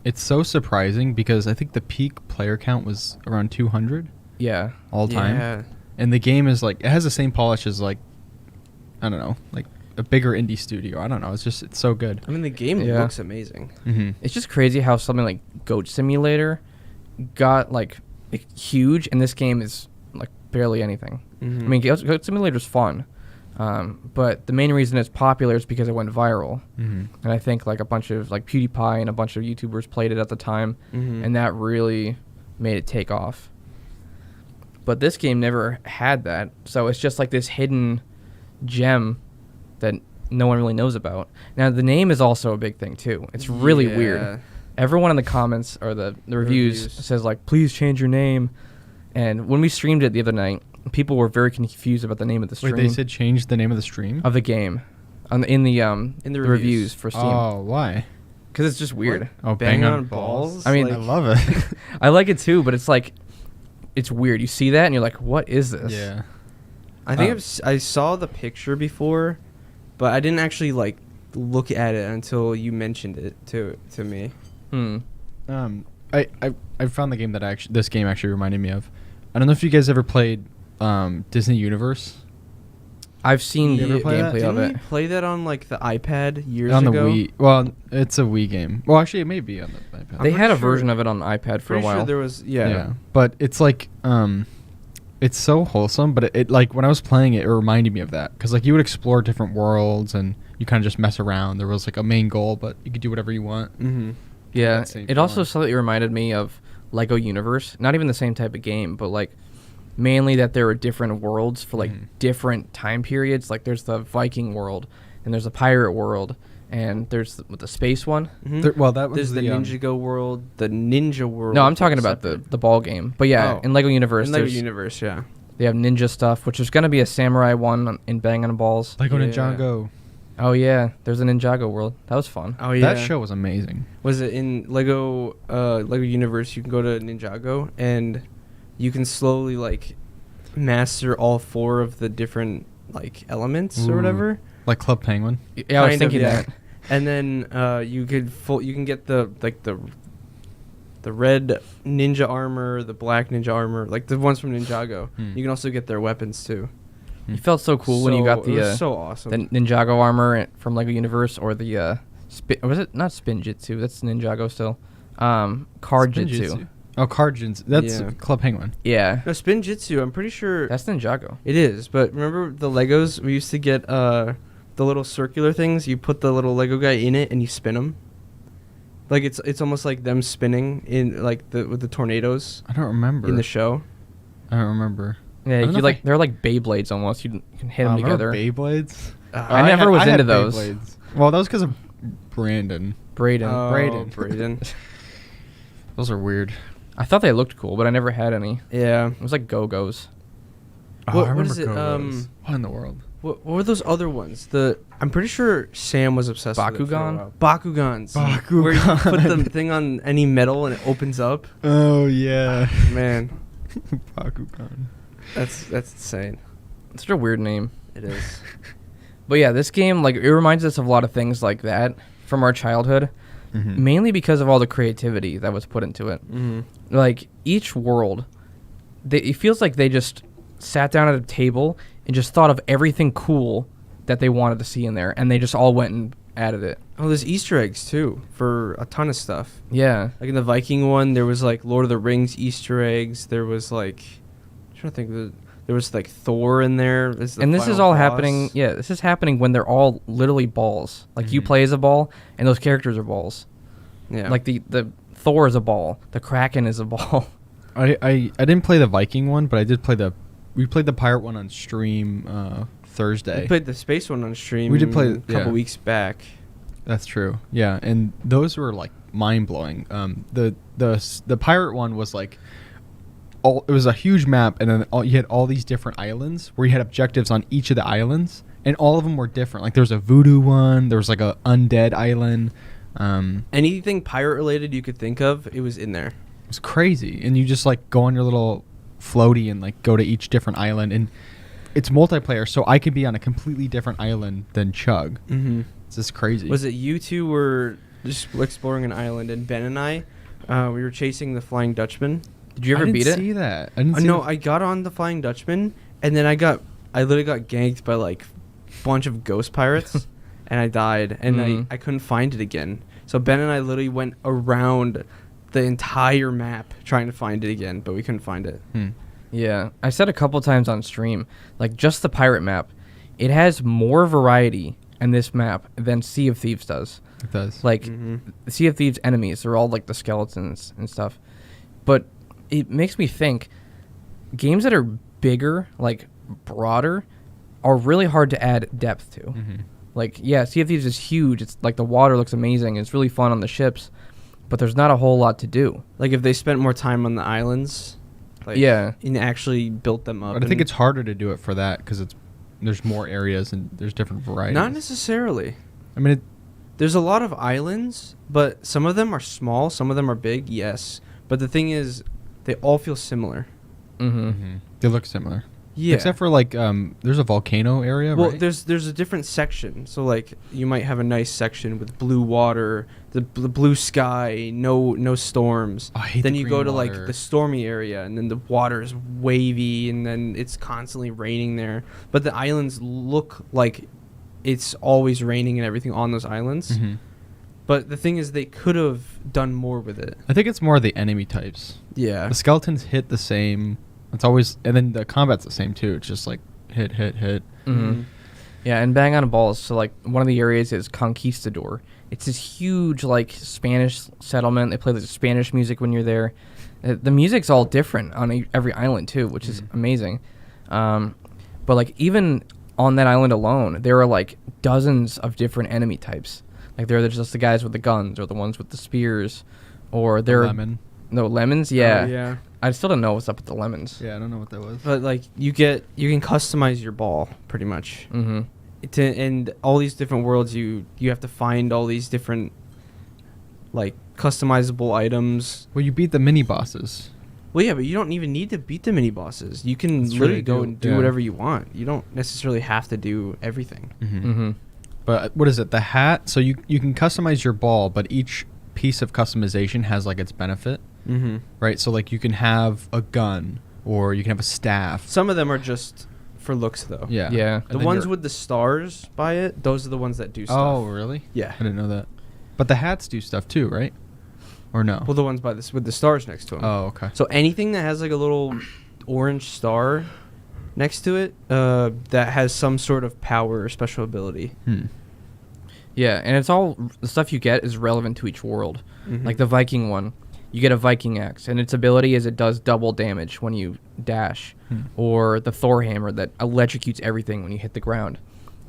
it's so surprising because I think the peak player count was around 200 Yeah. all time. Yeah. And the game is like, it has the same polish as like, I don't know, like a bigger indie studio. I don't know. It's so good. I mean, the game Yeah. looks amazing. Mm-hmm. It's just crazy how something like Goat Simulator got like huge, and this game is like barely anything. Mhm. I mean, Goat Simulator's fun, but the main reason it's popular is because it went viral. Mm-hmm. And I think like a bunch of like PewDiePie and a bunch of YouTubers played it at the time, Mhm. and that really made it take off. But this game never had that, so it's just like this hidden gem that no one really knows about. Now the name is also a big thing too. It's really Yeah. weird. Everyone in the comments or the reviews says like, please change your name. And when we streamed it the other night, people were very confused about the name of the stream Wait, they said change the name of the stream? of the game in the reviews reviews. for Steam, Oh, why? because it's just weird. Oh, Bang on balls. I mean, I love it. I like it too, but it's like, it's weird. You see that and you're like, what is this? Yeah. I think Um, I saw the picture before, but I didn't actually like look at it until you mentioned it to me. I found the game that this game actually reminded me of. I don't know if you guys ever played Disney Universe. I've seen You ever play that? gameplay of Didn't it. we play that on like the iPad years on the ago? Wii. Well, it's a Wii game. Well, actually, it may be on the iPad. They I'm had a pretty sure- version of it on iPad for a Pretty while. sure there was But it's like it's so wholesome. But it like when I was playing it, it reminded me of that because like you would explore different worlds and you kind of just mess around. There was like a main goal, but you could do whatever you want. Mm-hmm. Yeah, that same it also feeling. slightly reminded me of Lego Universe. Not even the same type of game, but like mainly that there are different worlds for like Mhm. different time periods. Like there's the Viking world, and there's a pirate world, and there's the space one. Well, that was There's the Ninjago world, the Ninja world. No, I'm talking that's about separate. the ball game. But yeah, Oh. in Lego Universe, In Lego there's Universe, yeah. they have ninja stuff, which is gonna be a samurai one in Bang on Balls. Lego Yeah. Ninjago. Oh yeah, there's a Ninjago world. That was fun. Oh yeah. That show was amazing. Was it in Lego Universe? You can go to Ninjago and you can slowly like master all 4 of the different like elements or Ooh. whatever. Like Club Penguin. Yeah, I was Kind of, thinking yeah. that. And then you can get the red ninja armor, the black ninja armor, like the ones from Ninjago. Hmm. You can also get their weapons too. You felt so cool when you got it the was so awesome. the Ninjago armor from Lego Universe, or the was it not Spin Jitsu? That's Ninjago still. Card Jitsu. Oh, Card Jitsu. That's Yeah. Club Penguin. Yeah, No, Spin Jitsu, I'm pretty sure that's Ninjago. it is. But remember the Legos? We used to get the little circular things. You put the little Lego guy in it and you spin him. Like it's almost like them spinning in like with the tornadoes I don't remember. in the show. I don't remember. Yeah, I don't you know if like they're like Beyblades almost. You can hit them Remember together. Beyblades. I never was into those. Beyblades. Well, that was because of Brandon. Braden. Oh, Braden. Braden. Those are weird. I thought they looked cool, but I never had any. Yeah. It was like Go-Go's. What is it, Go-Go's. What in the world? What were those other ones? I'm pretty sure Sam was obsessed with it for a Bakugan? while. Bakugans. Where you put the thing on any metal and it opens up. Oh yeah. Man, Bakugan. that's insane. It's such a weird name. It is. But yeah, this game, like, it reminds us of a lot of things like that from our childhood, Mhm. mainly because of all the creativity that was put into it. Mm-hmm. Like, each world, it feels like they just sat down at a table and just thought of everything cool that they wanted to see in there, and they just all went and added it. Oh, there's Easter eggs too for a ton of stuff. Yeah. Like in the Viking one, there was like Lord of the Rings Easter eggs. There was like, I'm trying to think. There was like Thor in there. And this is all happening. Yeah, this is happening when they're all literally balls. Like you Mhm. play as a ball, and those characters are balls. Yeah. Like the Thor is a ball. The Kraken is a ball. I didn't play the Viking one, but I did play we played the pirate one on stream Thursday. we played the space one on stream. We did play- a couple yeah. weeks back. That's true. Yeah, and those were like mind blowing. The pirate one was like it was a huge map, and then you had all these different islands where you had objectives on each of the islands, and all of them were different. Like there was a voodoo one, there was like a undead island. Anything pirate related you could think of, it was in there. was crazy. And you just like go on your little floaty and like go to each different island, and it's multiplayer, so I could be on a completely different island than Chug. Mm-hmm. It's just crazy. Was it you two were just exploring an island, and Ben and I, we were chasing the Flying Dutchman? Did you ever beat it? I didn't see that. I didn't see No, that. I got on the Flying Dutchman, and then I literally got ganked by like a bunch of ghost pirates, and I died, and Mhm. I couldn't find it again. So Ben and I literally went around the entire map trying to find it again, but we couldn't find it. Yeah, I said a couple times on stream, like just the pirate map, it has more variety in this map than Sea of Thieves does. It does. Like Mhm. the Sea of Thieves enemies, they're all like the skeletons and stuff. But it makes me think games that are bigger, like broader, are really hard to add depth to. Mm-hmm. Like, yeah, Sea of Thieves is huge. It's like the water looks amazing. It's really fun on the ships, but there's not a whole lot to do. Like if they spent more time on the islands, like, Yeah. and actually built them up. But I think and- it's harder to do it for that because there's more areas and there's different varieties. not necessarily. I mean, There's a lot of islands, but some of them are small, some of them are big, yes. But the thing is, they all feel similar. Mm-hmm. they look similar. Yeah. Except for like, there's a volcano area, well, right? there's a different section. So like you might have a nice section with blue water, the blue sky, no storms. Oh, I hate Then the you go green to like water. the stormy area, and then the water is wavy, and then it's constantly raining there. But the islands look like it's always raining and everything on those islands. Mhm. But the thing is, they could have done more with it. I think it's more the enemy types. Yeah. The skeletons hit the same. It's always, and then the combat's the same too. It's just like hit. Mm-hmm. Yeah, and bang on balls. So like one of the areas is Conquistador. It's this huge like Spanish settlement. They play the Spanish music when you're there. The music's all different on every island too, which is amazing. But like even on that island alone, there are like dozens of different enemy types. Like there are just the guys with the guns, or the ones with the spears, or there are Lemon. no lemons. Yeah. Yeah. I still don't know what's up with the lemons. Yeah, I don't know what that was. But like you can customize your ball pretty much. Mm-hmm. And all these different worlds, you have to find all these different like customizable items. Well, you beat the mini bosses. Well, yeah, but you don't even need to beat the mini bosses. You can That's true, literally they go do, and do yeah. whatever you want. You don't necessarily have to do everything. Mm-hmm. But what is it? The hat. So you can customize your ball, but each piece of customization has like its benefit, Mm-hmm. right? So like you can have a gun, or you can have a staff. Some of them are just for looks, though. Yeah. Yeah. And The then ones your- with the stars by it, those are the ones that do stuff. Oh, really? Yeah. I didn't know that. But the hats do stuff too, right? Or no? Well, the ones by this with the stars next to them. Oh, okay. So anything that has like a little orange star next to it, that has some sort of power or special ability. Yeah, and it's all the stuff you get is relevant to each world. Mhm. Like the Viking one, you get a Viking axe, and its ability is it does double damage when you dash, or the Thor hammer that electrocutes everything when you hit the ground.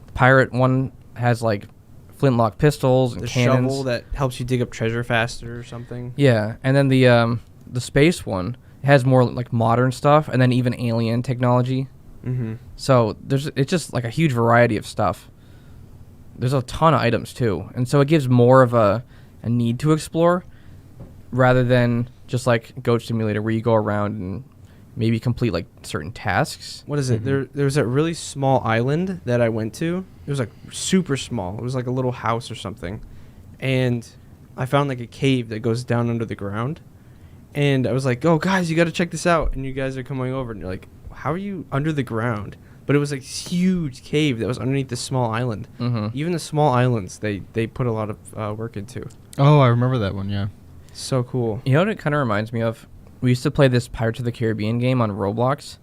The pirate one has like flintlock pistols and The cannons. shovel that helps you dig up treasure faster or something. Yeah, and then the space one has more like modern stuff, and then even alien technology. Mm-hmm. So it's just like a huge variety of stuff. There's a ton of items too, and so it gives more of a need to explore rather than just like Goat Simulator where you go around and maybe complete like certain tasks. What is it? There was a really small island that I went to. It was like super small. It was like a little house or something. And I found like a cave that goes down under the ground. And I was like, "Oh, guys, you got to check this out." And you guys are coming over and you're like, "How are you under the ground?" But it was like this huge cave that was underneath this small island. Mm-hmm. Even the small islands, they put a lot of work into. Oh, I remember that one. Yeah. So cool. You know what it kind of reminds me of? We used to play this Pirates of the Caribbean game on Roblox.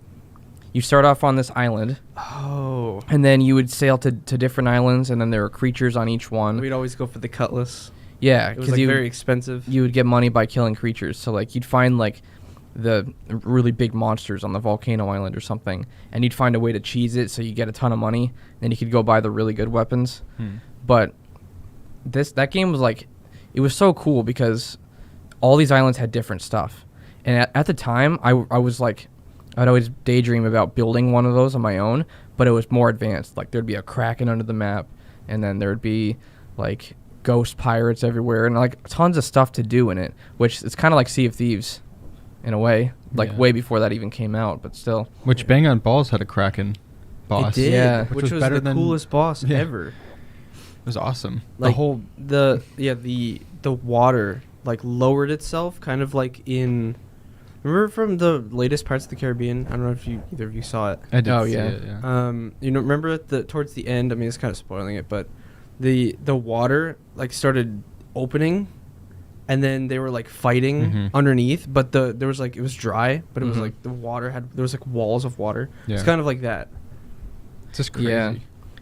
You start off on this island, Oh. and then you would sail to different islands, and then there were creatures on each one. We'd always go for the cutlass. Yeah, It was because like very expensive. you would get money by killing creatures. So like you'd find like the really big monsters on the volcano island or something, and you'd find a way to cheese it so you get a ton of money. Then you could go buy the really good weapons. But that game was like, it was so cool because all these islands had different stuff. And at the time, I was like, I'd always daydream about building one of those on my own, but it was more advanced. Like there'd be a kraken under the map, and then there'd be like ghost pirates everywhere, and like tons of stuff to do in it, which is kind of like Sea of Thieves. in a way, like Yeah. way before that even came out, but still. Which Bang on Balls had a Kraken boss. It did, Yeah. which was better the than coolest boss Yeah. ever. It was awesome. Like the whole the water like lowered itself, kind of like in. Remember from the latest Pirates of the Caribbean? I don't know if either of you saw it. I did Oh, see yeah. it, yeah. Remember at towards the end. I mean, it's kind of spoiling it, but the water like started opening, and then they were like fighting Mhm. underneath. But there was like it was dry, but it was Mhm. like the water there was like walls of water. Yeah. It's kind of like that. It's just crazy. Yeah.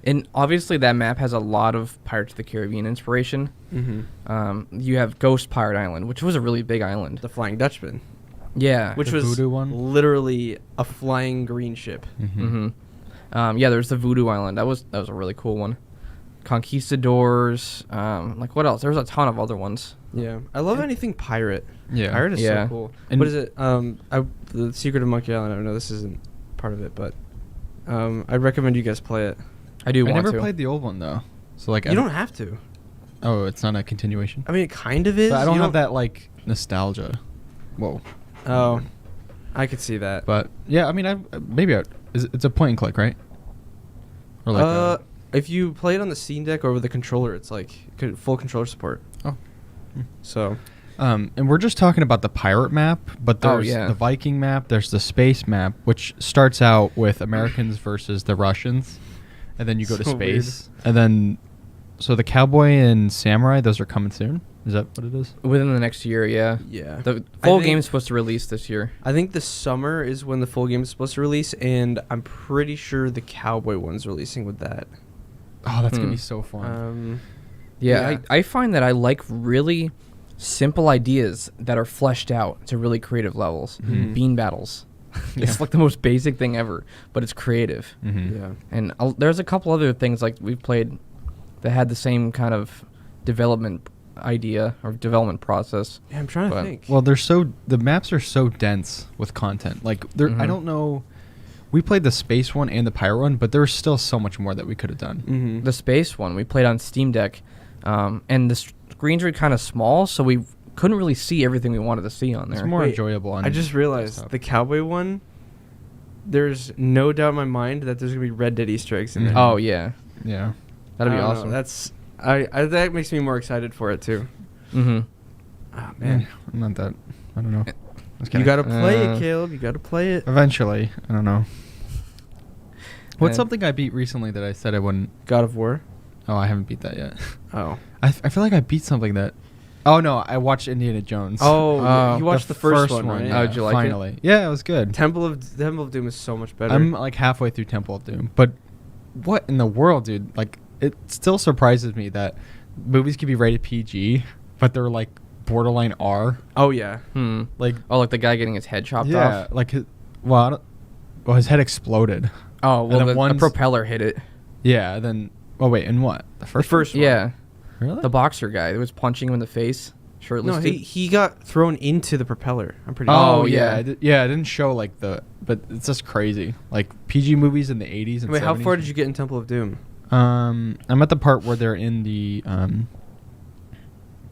And obviously that map has a lot of Pirates of the Caribbean inspiration. Mm-hmm. You have Ghost Pirate Island, which was a really big island. The Flying Dutchman, Yeah. which The was voodoo one? literally a flying green ship. Mm-hmm. Yeah, there's the Voodoo Island. That was a really cool one. Conquistadors. Like what else? There's a ton of other ones. Yeah, I love anything pirate. Yeah. Pirate is Yeah. so cool. And- What is it? The Secret of Monkey Island. I know this isn't part of it, but I'd recommend you guys play it. I do I want never to. played the old one though. So like You don't have to. Oh, it's not a continuation. I mean, it kind of is. But I don't You have that like nostalgia. Whoa. Oh, I could see that. But yeah, I mean, it's a point and click, right? Or like if you play it on the Steam Deck or with the controller, it's like full controller support. Oh. So and we're just talking about the pirate map, but Oh, there's yeah. the Viking map, there's the space map, which starts out with Americans versus the Russians, and then you go to So weird. space, and then so the cowboy and samurai, those are coming soon. Is that what it is? Within the next year, yeah. yeah, The I full think- game is supposed to release this year. I think the summer is when the full game is supposed to release, and I'm pretty sure the cowboy one's releasing with that. Oh, that's gonna Hmm. be so fun. Yeah, Yeah. I find that I like really simple ideas that are fleshed out to really creative levels. Mhm. Bean battles. Yeah. It's like the most basic thing ever, but it's creative. Mhm. Yeah. And there's a couple other things like we've played that had the same kind of development idea or development process. Yeah, I'm trying to But- think. Well, the maps are so dense with content. Like I Mhm. don't know. We played the space one and the pirate one, but there was still so much more that we could have done. Mm-hmm. The space one we played on Steam Deck, and the screens were kind of small, so we couldn't really see everything we wanted to see on It's there. more Wait, enjoyable. On I just realized desktop. the cowboy one. There's no doubt in my mind that there's gonna be Red Dead Easter eggs in Mhm. there. Oh yeah, Yeah. that'd be I don't know, awesome. That's that makes me more excited for it too. Mm-hmm. Oh Man, man, I'm not that. I don't know. Just you kidding. gotta play Uh, it, Caleb. You gotta play it. Eventually. I don't know. What's And- something I beat recently that I said I wouldn't? God of War. Oh, I haven't beat that yet. Oh. I feel like I beat something that. Oh no, I watched Indiana Jones. Oh, you watched the first one, right? Yeah, Oh, did you like it? finally. Yeah, it was good. Temple of Doom is so much better. I'm like halfway through Temple of Doom, but what in the world, dude? Like, it still surprises me that movies can be rated PG, but they're like borderline R. Oh yeah. Like, Oh, like the guy getting his head chopped yeah, off. like his head exploded. Oh, well, then the one's- propeller hit it. Yeah, then. Oh wait, and what? The first. one. Yeah, Really? the boxer guy that was punching him in the face, shirtless. No, dude. he got thrown into the propeller. I'm pretty. Oh, Oh, yeah, yeah. yeah. It didn't show like but it's just crazy. Like PG movies in the 80s and Wait, how 70s. far did you get in Temple of Doom? I'm at the part where they're in the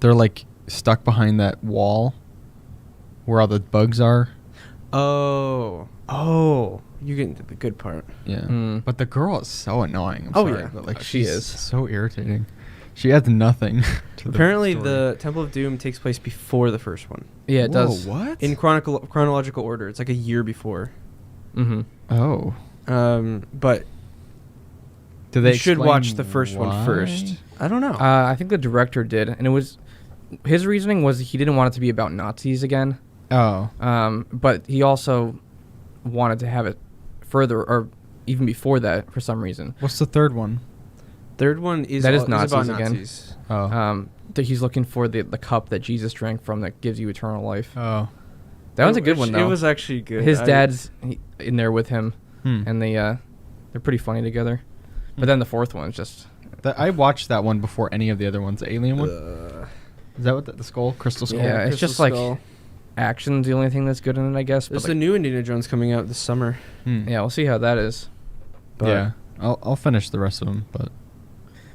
they're like stuck behind that wall where all the bugs are. Oh, you're getting to the good part. Yeah. Mm. But the girl is so annoying. I'm Oh, sorry, yeah. but like She she's is. so irritating. She adds nothing to Apparently, the, story. the Temple of Doom takes place before the first one. Yeah, it Whoa, does. What? In chronological order. It's like a year before. Mm-hmm. Oh. But Do they you should explain watch the first one why? first. I don't know. I think the director did, and it was his reasoning was he didn't want it to be about Nazis again. Oh. But he also wanted to have it further or even before that for some reason. What's the third one? Third one is That is about Nazis again. Nazis. Oh. That he's looking for the cup that Jesus drank from that gives you eternal life. Oh. That one's a good one though. It was actually good. His dad's in there with him, Hmm. and they're pretty funny together. But then the fourth one's just I watched that one before any of the other ones. The alien one. Uh, Is that what the skull? Crystal skull? Yeah, it's Crystal just like Skull. action's the only thing that's good in it, I guess. There's But the like, new Indiana Jones coming out this summer. Hmm. yeah, we'll see how that is. But Yeah. I'll finish the rest of them, but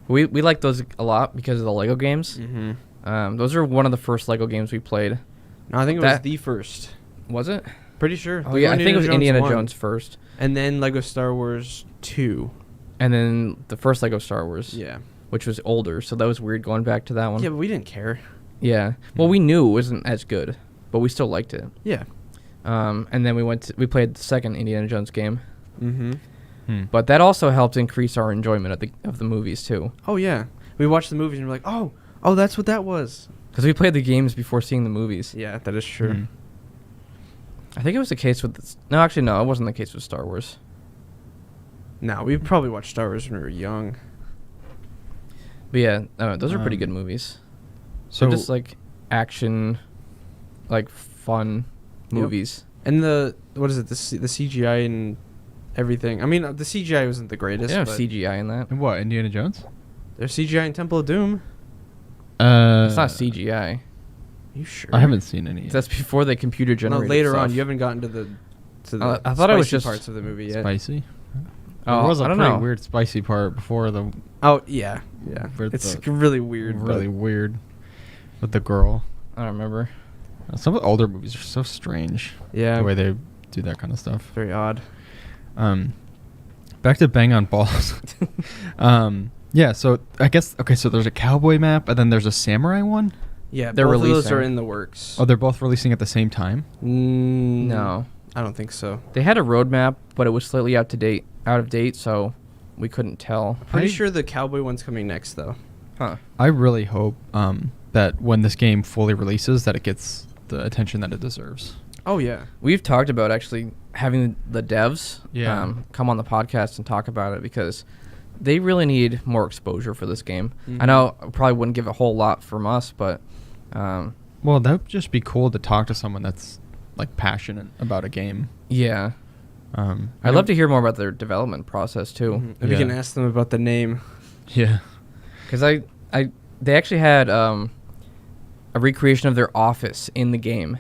We like those a lot because of the Lego games. Mm-hmm. Those are one of the first Lego games we played. No, I think it was That- the first. Was it? Pretty sure. Oh They yeah, were I think it was Indiana 1, Jones first, and then Lego Star Wars 2. and then the first Lego Star Wars, Yeah. which was older, so that was weird going back to that one. Yeah, but we didn't care. Yeah. Well, we knew it wasn't as good, but we still liked it. Yeah. And then we played the second Indiana Jones game, Mm-hmm. but that also helped increase our enjoyment of the movies too, Oh yeah. We watched the movies and we're like, oh, that's what that was. because we played the games before seeing the movies. Yeah, that is true. Mm. I think it was the case with no, actually no, it wasn't the case with Star Wars. No, we probably watched Star Wars when we were young. But yeah, those are pretty Um, good movies. So So just like action, like fun Yep. movies. And the CGI and everything. I mean, the CGI wasn't the They greatest. don't have but CGI in that. what, Indiana Jones? There's CGI in Temple of Doom. It's not CGI. You sure? I haven't seen any. That's before they computer No, generated. later on. stuff. You haven't gotten to the I thought it was spicy just parts of the movie yet. Spicy. Oh, there was a I don't pretty know. weird spicy part before the Oh yeah, yeah. Where It's the- really weird. really but weird with the girl. I don't remember. Some of the older movies are so strange. yeah, The way they do that kind of stuff. very odd. Back to Bang on Balls. Yeah, so I guess so there's a cowboy map and then there's a samurai one. Yeah, They're both of those releasing. are in the works. Oh, they're both releasing at the same time. No, I don't think so. they had a roadmap, but it was slightly out of date, so we couldn't tell. Pretty sure the cowboy one's coming next though. Huh? I really hope that when this game fully releases that it gets the attention that it deserves. Oh yeah. We've talked about actually having the devs come on the podcast and talk about it because they really need more exposure for this game. I Mhm. know I probably wouldn't give a whole lot from us, but Well, that would just be cool to talk to someone that's like passionate about a game. yeah, I'd love to hear more about their development process too. Mhm. If you can ask them about the name. Yeah. Because they actually had a recreation of their office in the game.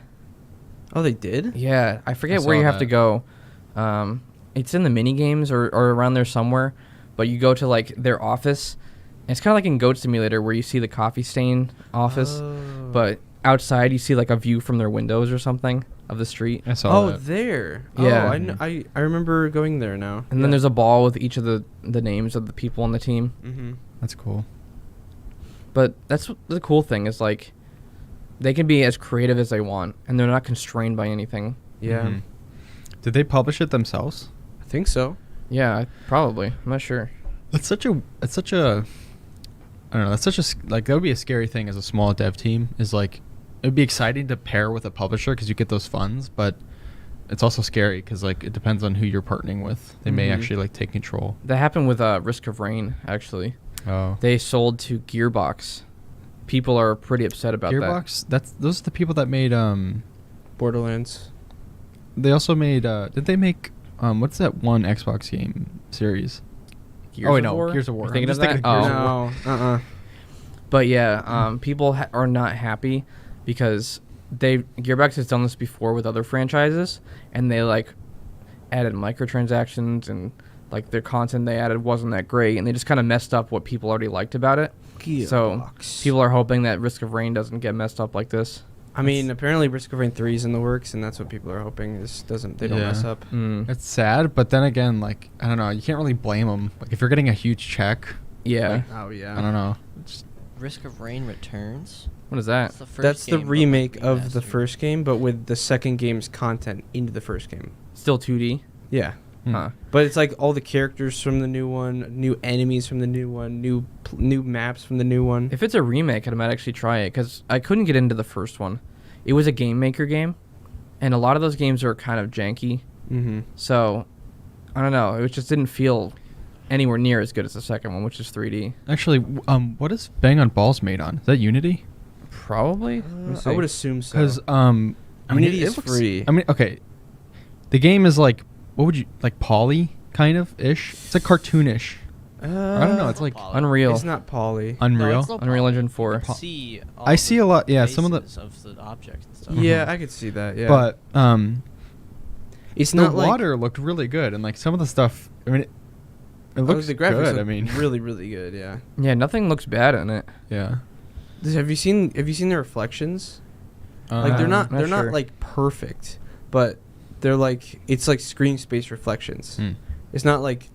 Oh, they did? Yeah, I forget I where saw you have to that. go. It's in the mini games or around there somewhere. But you go to like their office. And it's kind of like in Goat Simulator where you see the coffee stain office, Oh. but outside you see like a view from their windows or something of the street. I saw Oh, that. there. Yeah. Oh, I remember going there now. And then there's a ball with each of the names of the people on the team. Mm-hmm. That's cool. But that's the cool thing is like they can be as creative as they want and they're not constrained by anything. Yeah. Mhm. Did they publish it themselves? I think so. Yeah, probably. I'm not sure. It's such a I don't know, that's such a like that would be a scary thing as a small dev team is like it would be exciting to pair with a publisher because you get those funds, but it's also scary because like it depends on who you're partnering with. They may Mhm. actually like take control. That happened with Risk of Rain actually. Oh, They sold to Gearbox. People are pretty upset about Gearbox. Those are the people that made Borderlands. They also made did they make what's that one Xbox game series? that. Gears Oh, wait, of no, War? Gears of War. You're I'm thinking of just that? thinking of Gears of Oh. War. No. But yeah, people are not happy because Gearbox has done this before with other franchises, and they like added microtransactions and like their content they added wasn't that great, and they just kind of messed up what people already liked about it. So Gearbox. people are hoping that Risk of Rain doesn't get messed up like this. I mean, apparently Risk of Rain 3 is in the works, and that's what people are hoping. They don't mess Yeah. up. Mm. It's sad, but then again, like I don't know, you can't really blame them. Like if you're getting a huge check, Yeah. Like, Oh yeah. I don't know. Just, Risk of Rain Returns. What is that? That's the, first That's the game, but, like, remake of the remastered. first game, but with the second game's content into the first game. Still 2D? Yeah. Huh. But it's like all the characters from the new one, new enemies from the new one, new maps from the new one. If it's a remake, I might actually try it because I couldn't get into the first one. It was a game maker game, and a lot of those games are kind of janky. Mm-hmm. So, I don't know. It just didn't feel anywhere near as good as the second one, which is 3D. actually, what is Bang on Balls made on? Is that Unity? Probably. Let me I see. would assume so. Because Unity it is looks- free. I mean, okay, the game is like what would you like poly kind of ish? It's like cartoonish. I don't know. It's like Poly. Unreal. It's not Poly. Unreal. No, it's not Unreal poly. Engine 4. You can see all I see the a lot. Yeah, some of the. faces of the objects and stuff. Yeah, Mhm. I could see that. Yeah, But it's the not like water looked really good, and like some of the stuff. I mean, it looks the graphics good. look I mean, really, really good. Yeah. Yeah, nothing looks bad in it. yeah. Have you seen the reflections? Like they're not not they're sure. not like perfect, but they're like it's like screen space reflections. It's not like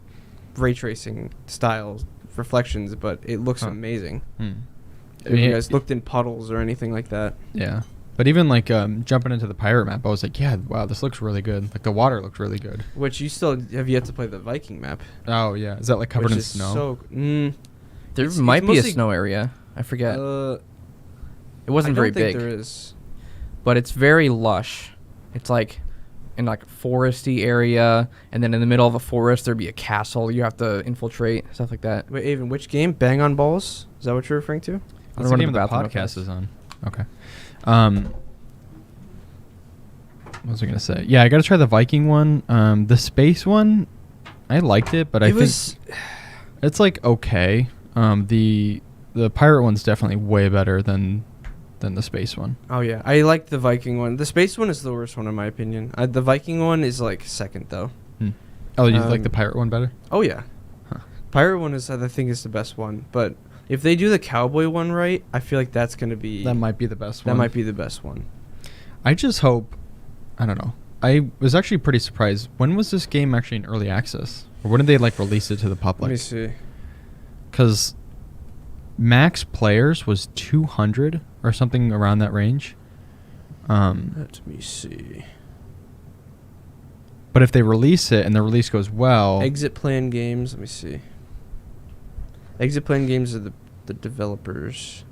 ray tracing style reflections, but it looks amazing. Have you guys looked in puddles or anything like that? Yeah. But even like jumping into the pirate map, I was like, yeah, wow, this looks really good. Like the water looks really good. Which you still have yet to play the Viking map. Oh yeah, is that like covered in snow? There might be a snow area. I forget. It wasn't very big. There is, but it's very lush. It's like in like a foresty area, and then in the middle of a forest there'd be a castle you have to infiltrate, stuff like that. Wait, Avon, which game? Bang on Balls? Is that what you're referring to? That's the name of the podcast is on. Okay. What was I gonna say? Yeah, I gotta try the Viking one. The space one, I liked it, but I think it's like okay. The pirate one's definitely way better than the space one. Oh yeah, I like the Viking one. The space one is the worst one in my opinion. The Viking one is like second though. Oh, you like the pirate one better? Oh yeah. Pirate one is I think is the best one, but if they do the cowboy one right, I feel like that's gonna be that might be the best one. That might be the best one. I just hope. I don't know. I was actually pretty surprised. When was this game actually in early access, or when did they like release it to the public? Let me see. Because max players was 200 or something around that range. Let me see. But if they release it and the release goes well, Exit Plan Games. Let me see. Exit Plan Games are the developers.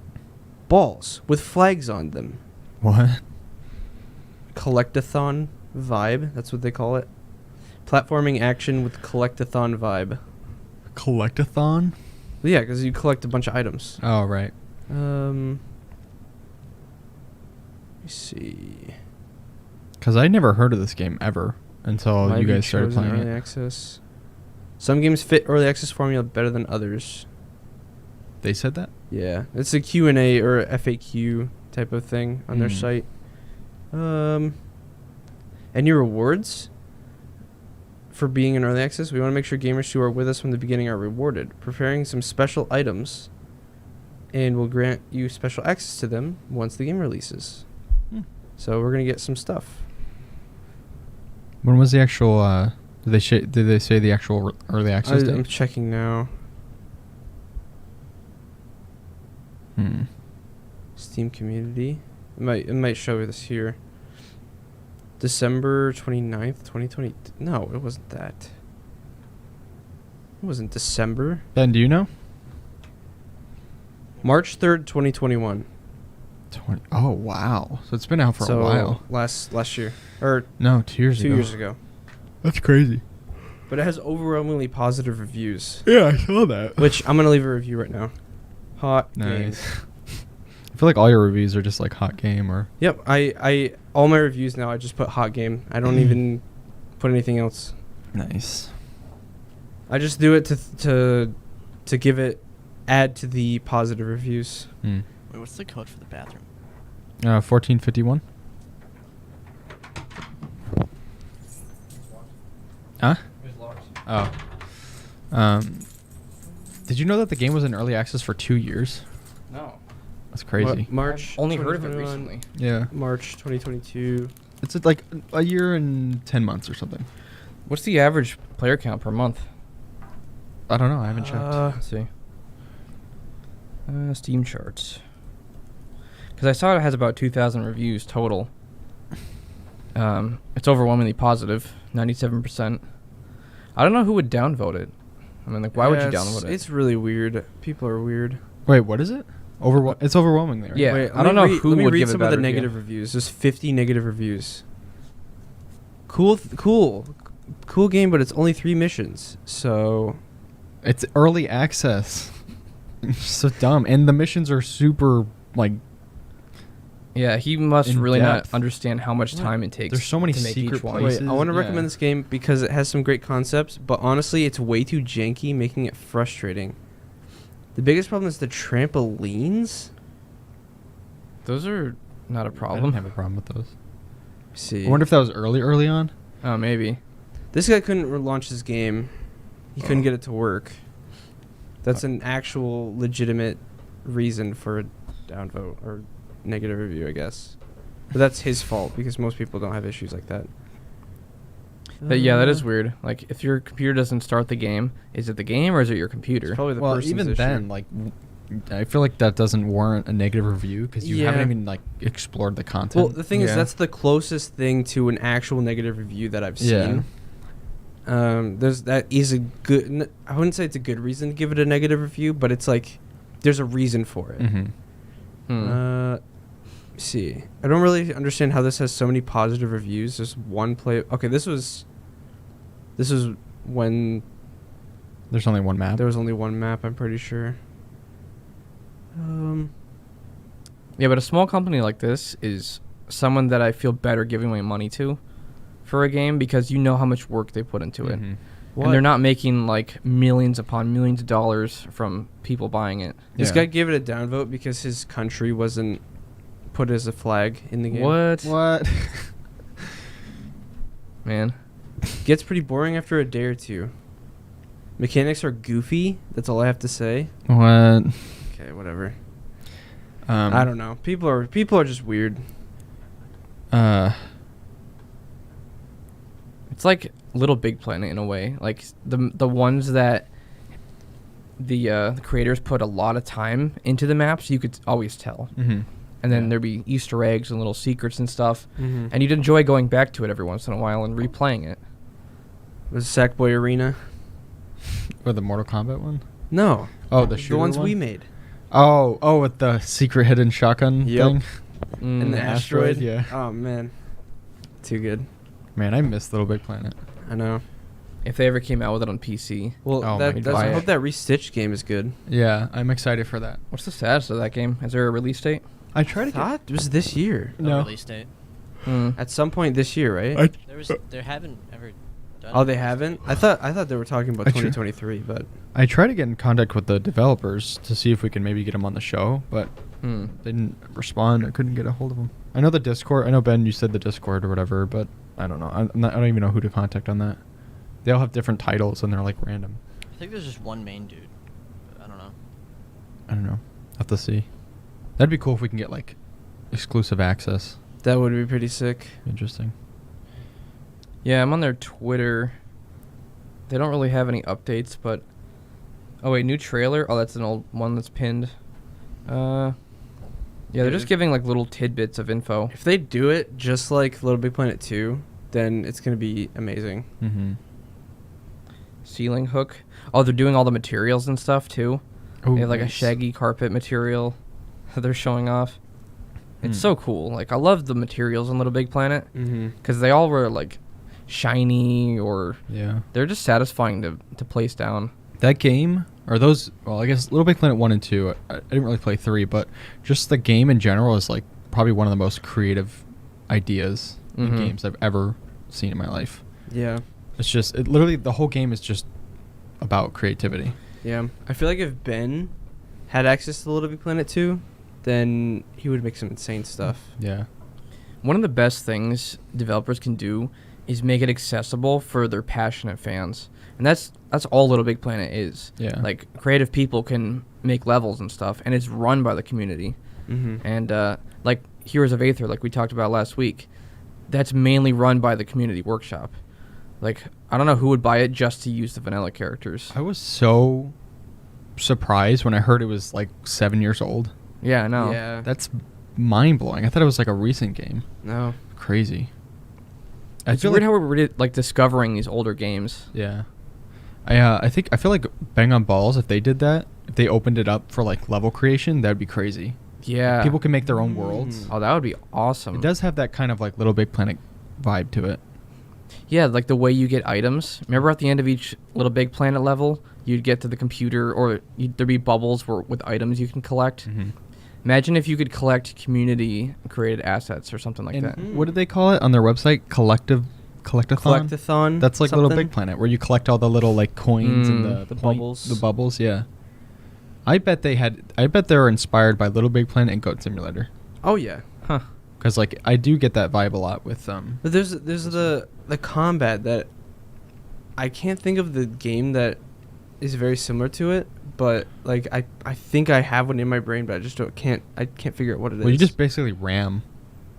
Balls with flags on them. What? Collectathon vibe. That's what they call it. Platforming action with collectathon vibe. Collectathon? Yeah, because you collect a bunch of items. Oh, right. Let me see. Because I never heard of this game ever until you guys started playing early it. access. Some games fit early access formula better than others. They said that? Yeah, it's a Q&A or a FAQ type of thing on their site. Any rewards for being in early access? We want to make sure gamers who are with us from the beginning are rewarded. Preparing some special items, and we'll grant you special access to them once the game releases. So we're gonna get some stuff. When was the actual? Did they say the actual early access date? I'm checking now. Steam community. It might show this here. December 29th, 2020. No, it wasn't that. It wasn't December. Ben, do you know? March 3rd, 2021. Oh, wow. So it's been out for a while. Last year. Or no, 2 years ago. 2 years ago. That's crazy. But it has overwhelmingly positive reviews. Yeah, I saw that. Which I'm going to leave a review right now. Hot game. I feel like all your reviews are just like hot game or... Yep, I all my reviews now I just put hot game. I don't even put anything else. Nice. I just do it to give it add to the positive reviews. Wait, what's the code for the bathroom? 1451. Huh? Oh. Did you know that the game was in early access for 2 years? No. That's crazy. March. I've only heard of it 2021, recently. Yeah. March 2022. It's like a year and 10 months or something. What's the average player count per month? I don't know. I haven't checked. Let's see. Steam charts. Because I saw it has about 2,000 reviews total. It's overwhelmingly positive, 97%. I don't know who would downvote it. I mean, like, why would you downvote it? It's really weird. People are weird. Wait, what is it? It's overwhelming there. Yeah. Wait, I don't know who let me would read give it some of better the review. negative reviews. There's 50 negative reviews. Cool game, but it's only 3 missions. So It's early access. So dumb. And the missions are super, like... Yeah, he must in really depth. not understand how much time it takes. There's so many to make secret each one. places. wait, I want to yeah. recommend this game because it has some great concepts, but honestly, it's way too janky, making it frustrating. The biggest problem is the trampolines. Those are not a I problem. don't have a problem with those. See, I wonder if that was early on. Oh, maybe. this guy couldn't launch his game. He couldn't get it to work. That's an actual legitimate reason for a downvote or negative review, I guess. But that's his fault because most people don't have issues like that. But yeah, that is weird. Like, if your computer doesn't start the game, is it the game or is it your It's computer? probably the Well, person's even issue. then, like, I feel like that doesn't warrant a negative review because you haven't Yeah. even like explored the content. Well, the thing is, Yeah. that's the closest thing to an actual negative review that I've Yeah. seen. That is a good. I wouldn't say it's a good reason to give it a negative review, but it's like there's a reason for it. Mm-hmm. Hmm. See, I don't really understand how this has so many positive reviews. There's one play. Okay, this was when There's only one map. there was only one map. I'm pretty sure. Yeah, but a small company like this is someone that I feel better giving my money to for a game because you know how much work they put into it. Mhm. And they're not making like millions upon millions of dollars from people buying it. This Yeah. guy gave it a downvote because his country wasn't put as a flag in the game. What? What? Man. Gets pretty boring after a day or two. Mechanics are goofy. That's all I have to say. What? Okay, whatever. Um, I don't know. People are just weird. It's like Little Big Planet in a way. Like the ones that the creators put a lot of time into the maps, you could always tell. Mm-hmm. And then Yeah. there'd be Easter eggs and little secrets and stuff. Mm-hmm. And you'd enjoy going back to it every once in a while and replaying it. Was Sackboy Arena? Or the Mortal Kombat one? No. Oh, the shooter the ones one? we made. Oh, with the secret hidden shotgun Yep. thing. And the asteroid. Yeah. Oh man. Too good. Man, I miss Little Big Planet. I know. If they ever came out with it on PC. Well, Oh, that, my that's, I God. hope that Restitched game is good. Yeah, I'm excited for that. What's the status of that game? Is there a release date? I try to thought it was this year. No release date. Hmm. At some point this year, right? They haven't ever done. Oh, a they release haven't. date. I thought they were talking about I tr- 2023, but I try to get in contact with the developers to see if we can maybe get them on the show, but Hmm. they didn't respond. I couldn't get a hold of them. I know the Discord. I know, Ben, you said the Discord or whatever, but I don't know. I don't even know who to contact on that. They all have different titles and they're like random. I think there's just one main dude. But I don't know. I don't know. Have to see. That'd be cool if we can get like exclusive access. that would be pretty sick. Interesting. Yeah, I'm on their Twitter. They don't really have any updates, but... Oh, wait, new trailer? Oh, that's an old one that's pinned. Yeah, they're just giving, like, little tidbits of info. If they do it just like Little Big Planet 2, then it's gonna be amazing. Mm-hmm. Ceiling hook. Oh, they're doing all the materials and stuff, too. They have, like, a nice. shaggy carpet material that they're showing off. It's Hmm. so cool. Like, I love the materials in Little Big Planet. Mm-hmm. Because they all were, like, shiny or... Yeah. They're just satisfying to place down. That game, or those, well, I guess Little Big Planet 1 and 2, I didn't really play 3, but just the game in general is like probably one of the most creative ideas in Mhm. games I've ever seen in my life. Yeah. It's just, it literally, the whole game is just about creativity. Yeah. I feel like if Ben had access to Little Big Planet 2, then he would make some insane stuff. Yeah. One of the best things developers can do is make it accessible for their passionate fans. And that's all Little Big Planet is. Yeah. Like, creative people can make levels and stuff, and it's run by the community. Mm-hmm. And, like, Heroes of Aether, like we talked about last week, that's mainly run by the community workshop. Like, I don't know who would buy it just to use the vanilla characters. I was so surprised when I heard it was like 7 years old. Yeah, I know. Yeah. That's mind blowing. I thought it was like a recent game. No. Crazy. It's weird how we're like discovering these older games. Yeah. I feel like Bang on Balls, if they did that, if they opened it up for like level creation, that'd be crazy. Yeah. People can make their own worlds. Oh, that would be awesome. It does have that kind of like Little Big Planet vibe to it. Yeah, like the way you get items. Remember at the end of each Little Big Planet level, you'd get to the computer, or there'd be bubbles with items you can collect. Mm-hmm. Imagine if you could collect community-created assets or something like And that. what did they call it on their website? Collectathon? Collectathon. That's like Little something? Big Planet, where you collect all the little like coins and Mm, the bubbles. The bubbles, yeah. I bet they were inspired by Little Big Planet and Goat Simulator. Oh yeah. Huh. Because like I do get that vibe a lot with But there's the combat that I can't think of the game that is very similar to it, but like I think I have one in my brain, but I just can't figure out what it is. well, you just basically ram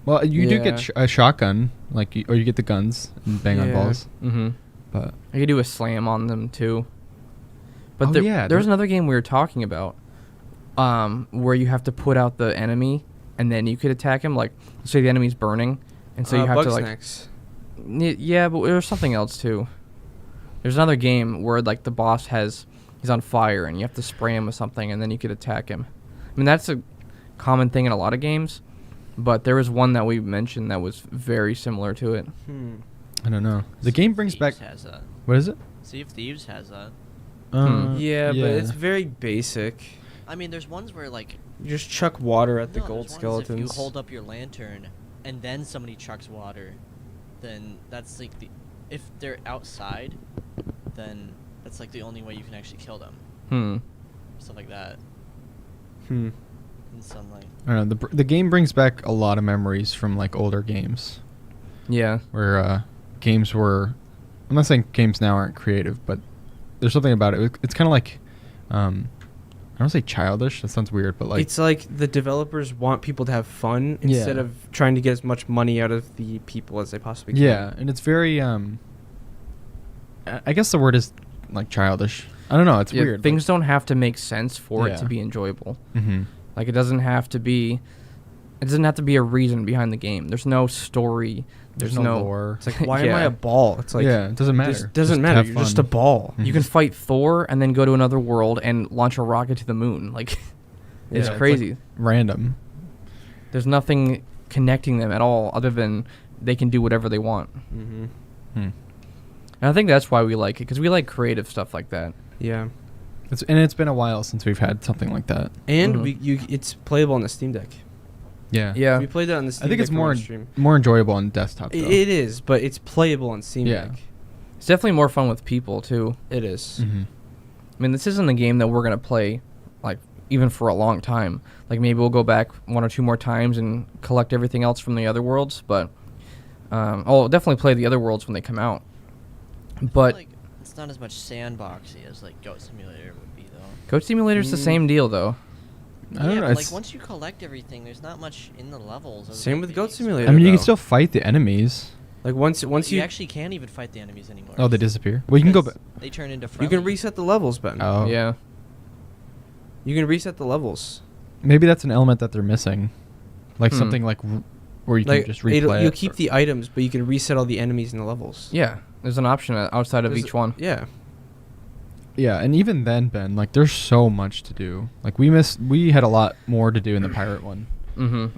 Well, you do Yeah. get a shotgun, or you get the guns and bang on Yeah. balls. Mm-hmm. But I could do a slam on them too. But Oh, yeah, there's there- another game we were talking about, where you have to put out the enemy and then you could attack him. Like, say the enemy's burning, and so you have to like. Bugsnax. Yeah, but there's something else too. There's another game where like the boss he's on fire and you have to spray him with something and then you could attack him. I mean that's a common thing in a lot of games, but there was one that we mentioned that was very similar to it. I don't know. The game brings back. Thieves has that. What is it? Sea of Thieves has that. Yeah, but it's very basic. I mean, there's ones where like You just chuck water at the no, gold there's ones skeletons. If you hold up your lantern and then somebody chucks water, then that's like if they're outside, then that's like the only way you can actually kill them. Stuff like that in sunlight. I don't know. The game brings back a lot of memories from like older games, Yeah. where games were. I'm not saying games now aren't creative, but there's something about it. It's kind of like, I don't say childish. That sounds weird, but like It's like the developers want people to have fun instead Yeah. of trying to get as much money out of the people as they possibly can. yeah, and it's very I guess the word is like childish. I don't know. It's Yeah, weird. things don't have to make sense for it to Yeah. be enjoyable. Mm-hmm. Like it doesn't have to be a reason behind the game. There's no story. There's no lore. It's like, why am I Yeah. a ball? It's like, yeah, it doesn't matter. This doesn't Just matter. have You're just fun. a ball. Mhm. You can fight Thor and then go to another world and launch a rocket to the moon. Like Yeah, it's it's like crazy. Random. There's nothing connecting them at all other than they can do whatever they want. Mm-hmm. Hmm. And I think that's why we like it, because we like creative stuff like that. Yeah. It's been a while since we've had something like that. And Mhm. it's playable on the Steam Deck. Yeah. Yeah. We played that on the Steam I think Deck it's on more one stream. more enjoyable on desktop. Though. It is, but it's playable on Steam Yeah. Deck. It's definitely more fun with people too. It is. Mm-hmm. I mean, this isn't a game that we're going to play like even for a long time. Like maybe we'll go back one or two more times and collect everything else from the other worlds, but I'll definitely play the other worlds when they come out. I feel But like it's not as much sandboxy as like Goat Simulator would be though. Goat Simulator's the same deal though. I don't know. But, like It's, once you collect everything, there's not much in the levels. other Same than with being Goat explored. Simulator. I mean, you can though. still fight the enemies. Like once You you actually can't even fight the enemies anymore. Oh, they disappear. Well, you can go back. because They turn into you friendly. can reset the levels, Ben. Oh, Yeah. You can reset the levels. Maybe that's an element that they're missing, like Hmm. something like where you can Like just replay you it. keep the items, but you can reset all the enemies in the levels. Yeah. There's an option outside of There's- each one. Yeah. Yeah, and even then, Ben, like there's so much to do. Like we had a lot more to do in the pirate one,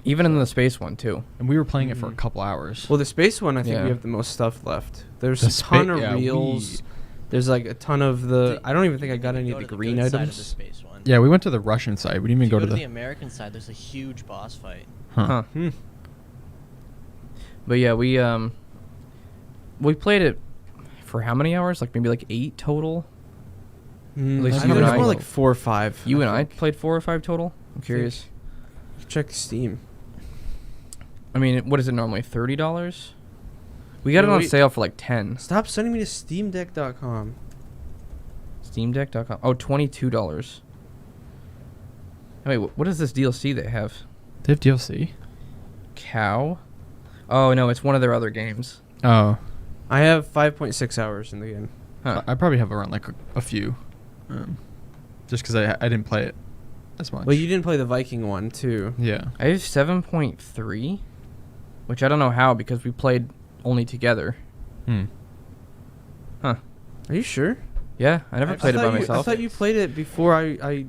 Even in the space one too. and we were playing it for a Mhm. couple hours. Well, the space one, I think Yeah. we have the most stuff left. There's The a ton spa- of yeah, reels. There's like a ton of the. I don't even think I got any of the green good side of the items. space one. Yeah, we went to the Russian side. We didn't If even you go to the the. American side, there's a huge boss fight. Huh. Hmm. But yeah, we played it for how many hours? Like maybe like 8 total. Mm, least I you think and it's I- more like 4 or 5. You and I played 4 or 5 total. I'm curious. Check Steam. I mean, what is it normally? $30? We got Yeah, it on we- sale for like 10. Stop sending me to SteamDeck.com. SteamDeck.com. Oh, $22. Wait, what is this DLC they have? They have DLC. Cow? Oh no, it's one of their other games. Oh, I have 5.6 hours in the game. Huh. I probably have around like a few, just because I didn't play it as much. Well, you didn't play the Viking one too. Yeah. I have 7.3, which I don't know how because we played only together. Hmm. Huh. Are you sure? Yeah, I never played it by I myself. thought you played it before I.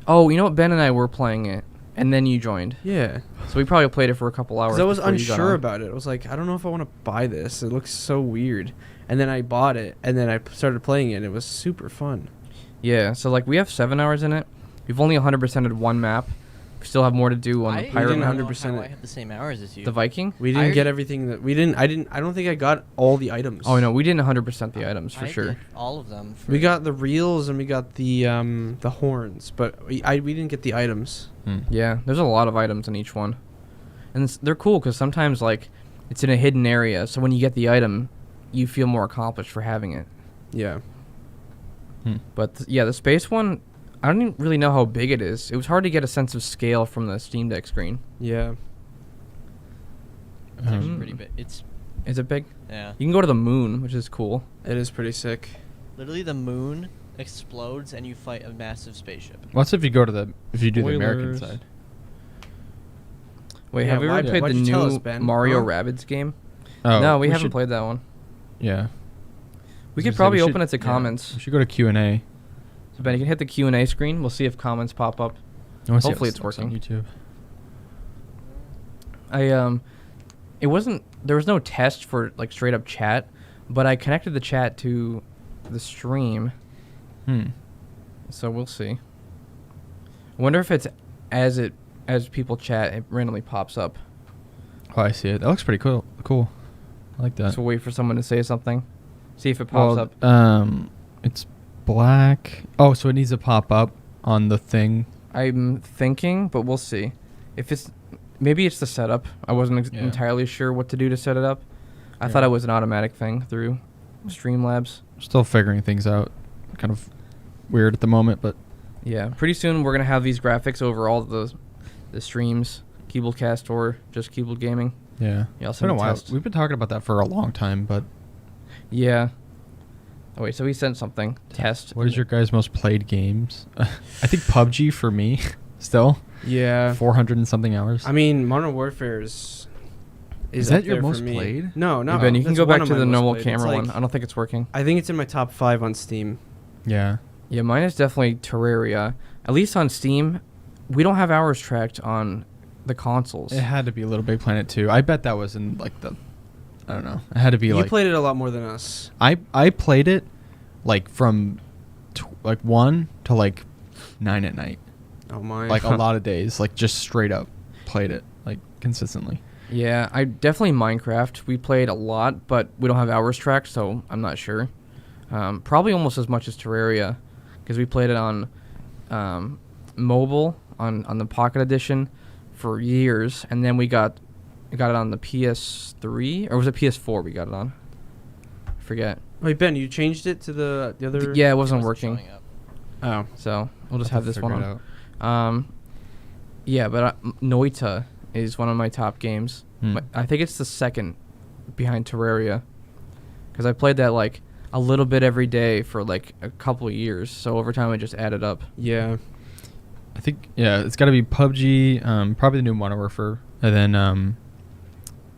Oh, you know what? Ben and I were playing it, and then you joined. Yeah. So we probably played it for a couple hours. Because I was before you got unsure on. about it. I was like, I don't know if I want to buy this. It looks so weird. And then I bought it, and then I started playing it, and it was super fun. Yeah, so like we have 7 hours in it. We've only 100%ed one map. We still have more to do on the We pirate didn't map. 100% I have the same hours as you. The Viking? We I didn't get already- everything that we didn't. I don't think I got all the items. Oh no, we didn't 100% the items for I sure. did all of them. For We got the reels and we got the horns, but we didn't get the items. Hmm. Yeah, there's a lot of items in each one, and they're cool because sometimes like it's in a hidden area, so when you get the item, you feel more accomplished for having it. Yeah. But yeah, the space one, I don't even really know how big it is. It was hard to get a sense of scale from the Steam Deck screen. Yeah. actually Mm. pretty big. It's Is it big? yeah. You can go to the moon, which is cool. It is pretty sick. Literally, the moon explodes and you fight a massive spaceship. What's if you do the American Spoilers. side? Wait, Yeah, have we ever played why'd the you tell new us, Ben? Mario Huh? Rabbids game? Oh, No, we haven't should- played that one. Yeah. We I could was gonna say probably should- open it to yeah, comments. We should go to Q&A. So Ben, you can hit the Q&A screen. We'll see if comments pop up. I wanna see how Hopefully this it's looks on working. YouTube. It wasn't. There was no test for like straight up chat, but I connected the chat to the stream, so we'll see. I wonder if it's as people chat, it randomly pops up. Oh, I see it. That looks pretty cool. Cool. I like that. So wait for someone to say something. See if it pops up. It's black. Oh, so it needs to pop up on the thing. I'm thinking, but we'll see. If it's maybe it's the setup. I wasn't Yeah. entirely sure what to do to set it up. I Yeah. thought it was an automatic thing through Streamlabs. Still figuring things out. Kind of weird at the moment, but Yeah, pretty soon we're gonna have these graphics over all the streams, CuboldCast or just Cubold Gaming. yeah. Yeah, It's been a while. We've been talking about that for a long time, but Yeah. Oh wait, so he sent something. Test. what is your guys' most played games? I think PUBG for me still. Yeah. 400 and something hours. I mean, Modern Warfare is that up your there for most me. played? No, no. Hey, Ben, you can that's go one back of to my the most normal played. camera It's one. like- I don't think it's working. I think it's in my top 5 on Steam. Yeah. Yeah, mine is definitely Terraria. At least on Steam, we don't have hours tracked on the consoles. It had to be Little Big Planet 2. I bet that was in like the I don't know. It had to be You like played it a lot more than us. I played it like from like 1 to like 9 at night. Oh my. Like a lot of days, like just straight up played it like consistently. Yeah, I definitely Minecraft. We played a lot, but we don't have hours tracked, so I'm not sure. Probably almost as much as Terraria, because we played it on mobile on the Pocket Edition for years, and then we got it on the PS3 or was it PS4? We got it on. I forget. Wait, Ben, you changed it to the other. Yeah, it wasn't working, showing up. Oh. so we'll just I'll have this figure one it on. out. Yeah, but Noita is one of my top games. I think it's the second behind Terraria, because I played that like a little bit every day for like a couple of years. So over time, I just added up. Yeah. I think it's got to be PUBG, probably the new Modern Warfare, and then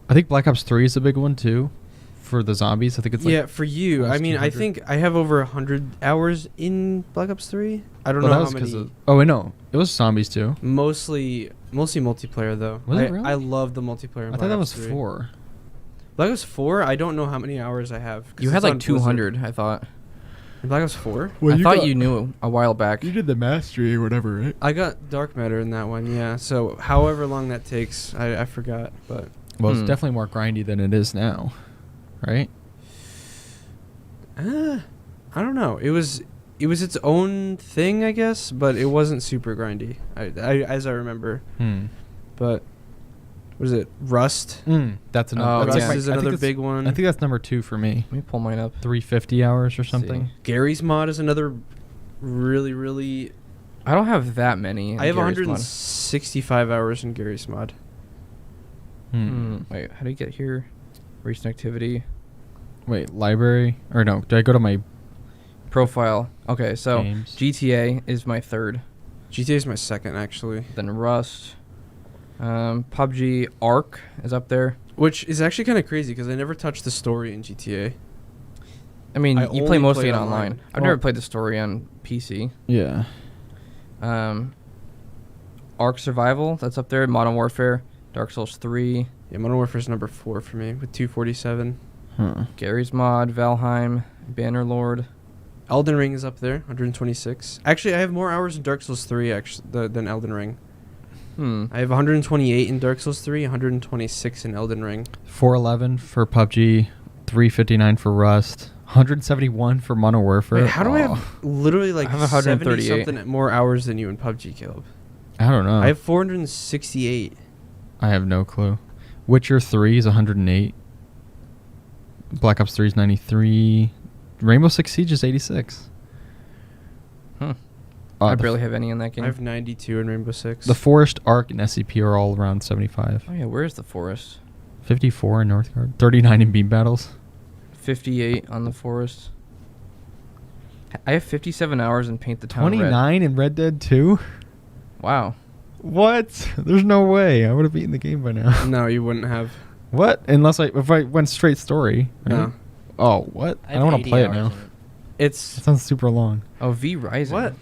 I think Black Ops 3 is a big one too, for the zombies. I think it's like Yeah, for you. I almost mean, I 200. think I have over 100 hours in Black Ops 3. I don't Well, know that how was 'cause many. of- oh, I know it was zombies too. Mostly multiplayer though. Was it really? I love the multiplayer. In I Black thought that Ops was 3. 4. Black Ops 4. I don't know how many hours I have. 'cause You had it's like on Blizzard. 200, I thought. In Black Ops 4. Well, I you thought got- you knew a while back. You did the mastery or whatever, right? I got Dark Matter in that one. Yeah. So however long that takes, I forgot. But Well, it's definitely more grindy than it is now, right? I don't know. It was its own thing, I guess, but it wasn't super grindy. As I remember. But what is it? Rust. That's Oh, another. Rust that's like is I think another that's- big one. I think that's number 2 for me. Let me pull mine up. 350 hours or Let's something. see. Gary's mod is another really. I don't have that many. in I have Gary's mod. 165 hours in Gary's mod. Wait, how do you get here? Recent activity. Wait, library or no? Do I go to my Profile. Okay, so games? GTA is my third. GTA is my second, actually. Then Rust. PUBG Arc is up there. Which is actually kind of crazy because I never touched the story in GTA. I mean, I you only play mostly play it online. online. I've Well- never played the story on PC. Yeah. Ark Survival, that's up there. Modern Warfare, Dark Souls 3, Yeah, Modern Warfare is number 4 for me with 247. Huh. Gary's Mod, Valheim, Bannerlord. Elden Ring is up there, 126. Actually, I have more hours in Dark Souls 3 than Elden Ring. I have 128 in Dark Souls 3, 126 in Elden Ring. 411 for PUBG, 359 for Rust, 171 for Modern Warfare. Wait, how do I Aw. have literally like I have 138. 70 something more hours than you in PUBG, Caleb? I don't know. I have 468. I have no clue. Witcher 3 is 108. Black Ops 3 is 93. Rainbow Six Siege is 86. I The barely have any in that game. I have 92 in Rainbow Six. The Forest, Arc, and SCP are all around 75. Oh yeah, where's the forest? 54 in Northgard. 39 in beam battles. 58 on the forest. I have 57 hours in Paint the Town Red. 29 in Red Dead 2? Wow. What? There's no way. I would have beaten the game by now. No, you wouldn't have. What? If I went straight story. Right? No. Oh, what? I don't want to play it now. It's That sounds super long. Oh, V Rising. what?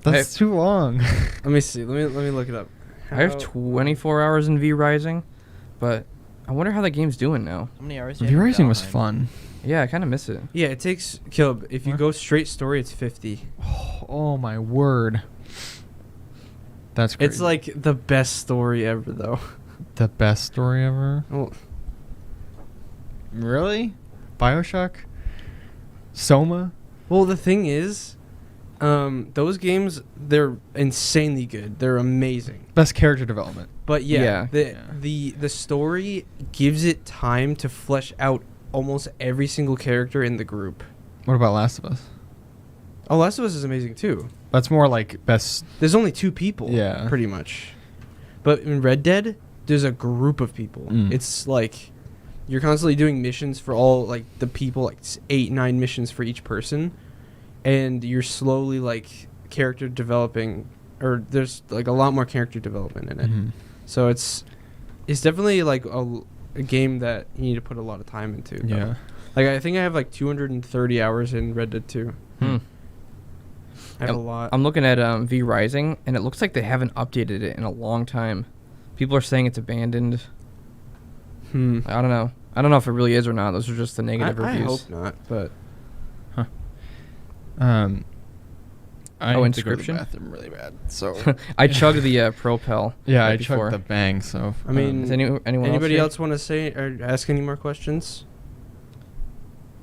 That's too long. Let me see. Let me look it up. I have How- 24 hours in V Rising, but I wonder how that game's doing now. How many hours? do you V have in Rising was Valheim? fun. Yeah, I kind of miss it. Yeah, it takes Caleb. If you What? go straight story, it's 50. Oh my word. That's crazy. It's like the best story ever, though. the best story ever. Oh, Really? BioShock? Soma? well, the thing is, those games, they're insanely good. They're amazing. Best character development. But yeah, Yeah. the story gives it time to flesh out almost every single character in the group. What about Last of Us? Oh, Last of Us is amazing too. That's more like best. There's only 2 people, Yeah. pretty much. But in Red Dead, there's a group of people. Mm. It's like you're constantly doing missions for all like the people, like 8-9 missions for each person, and you're slowly like character developing, or there's like a lot more character development in it. Mhm. So it's definitely like a game that you need to put a lot of time into. though. Yeah. Like I think I have like 230 hours in Red Dead 2. Hmm. I have a lot. I'm looking at V Rising, and it looks like they haven't updated it in a long time. People are saying it's abandoned. I don't know. I don't know if it really is or not. Those are just the negative I reviews. hope not, but I Oh, need to go to the Inscription? bathroom really bad. So I chugged the Propel. yeah, right I before. chugged the bang. So I mean, Is anyone anybody else else want to say or ask any more questions?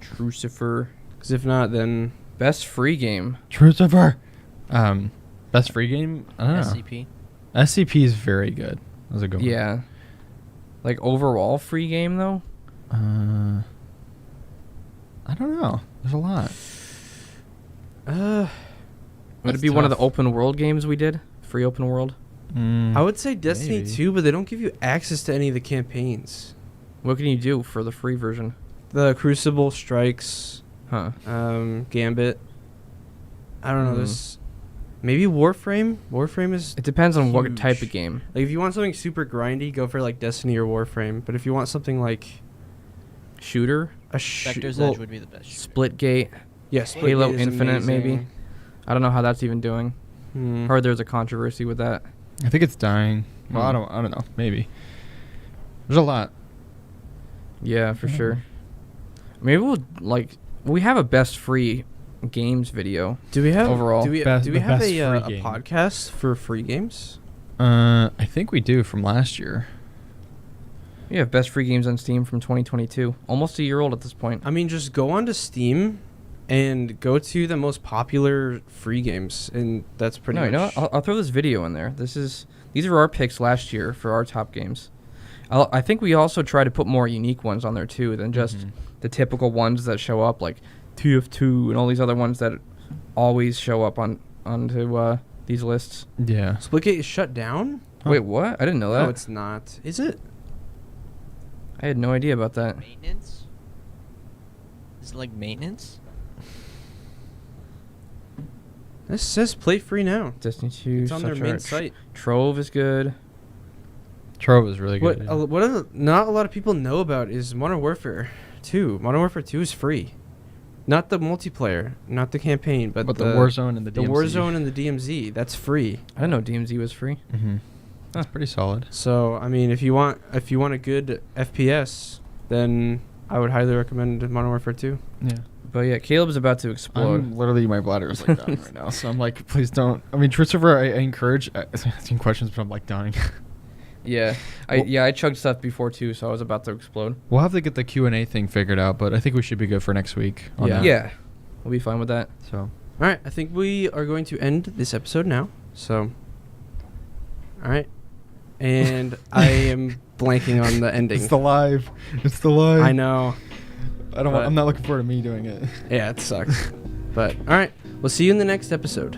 Trucifer. Because if not, then Best free game. Trucifer. Best free game. I don't know. SCP. SCP is very good. That was a good one. Yeah. Like overall free game though. I don't know. There's a lot. Would That's it be one of the tough. open world games we did? Free open world. I would say Destiny maybe. 2, but they don't give you access to any of the campaigns. What can you do for the free version? The Crucible, Strikes, Huh. Gambit. I don't know. Hmm. There's maybe Warframe. Warframe is It depends on what Huge. type of game. like if you want something super grindy, go for like Destiny or Warframe. But if you want something like Shooter, Vector's well, Edge would be the best. shooter. Splitgate. yeah, Halo Splitgate is Infinite, maybe? amazing. I don't know how that's even doing. Hmm. Heard there's a controversy with that. I think it's dying. Well, I Hmm. don't know. Maybe. There's a lot. Yeah, for Yeah. sure. Maybe we have a best free games video. Do we have Overall. Do we, Best- do we the have best a free game. podcast for free games? I think we do from last year. We have best free games on Steam from 2022. Almost a year old at this point. I mean, just go onto Steam and go to the most popular free games, and that's pretty No, much. you know what? I'll throw this video in there. These are our picks last year for our top games. I think we also try to put more unique ones on there too than just Mhm. the typical ones that show up like TF2 and all these other ones that always show up onto these lists. Yeah. Splitgate is shut down? Huh. Wait, what? I didn't know that. No, it's not. Is it? I had no idea about that. Maintenance? Is it like maintenance? This says play free now. Destiny 2. It's on their such main art. site. Trove is good. Trove is really good. What not a lot of people know about is Modern Warfare 2. Modern Warfare 2 is free. Not the multiplayer, not the campaign, but the Warzone and the DMZ. Warzone and the DMZ. That's free. I didn't know DMZ was free. Mm-hmm. That's pretty solid. So I mean, if you want a good FPS, then I would highly recommend Modern Warfare 2. Yeah. But yeah, Caleb's about to explode. I'm literally, my bladder is like dying right now. So I'm like, please don't. I mean, Trucifer, I encourage asking questions, but I'm like dying. Yeah, I chugged stuff before too, so I was about to explode. We'll have to get the Q&A thing figured out, but I think we should be good for next week. On that. Yeah, we'll be fine with that. So. All right, I think we are going to end this episode now. So, all right, and I am blanking on the ending. It's the live. It's the live. I know. but- I'm not looking forward to me doing it. Yeah, it sucks. But all right, we'll see you in the next episode.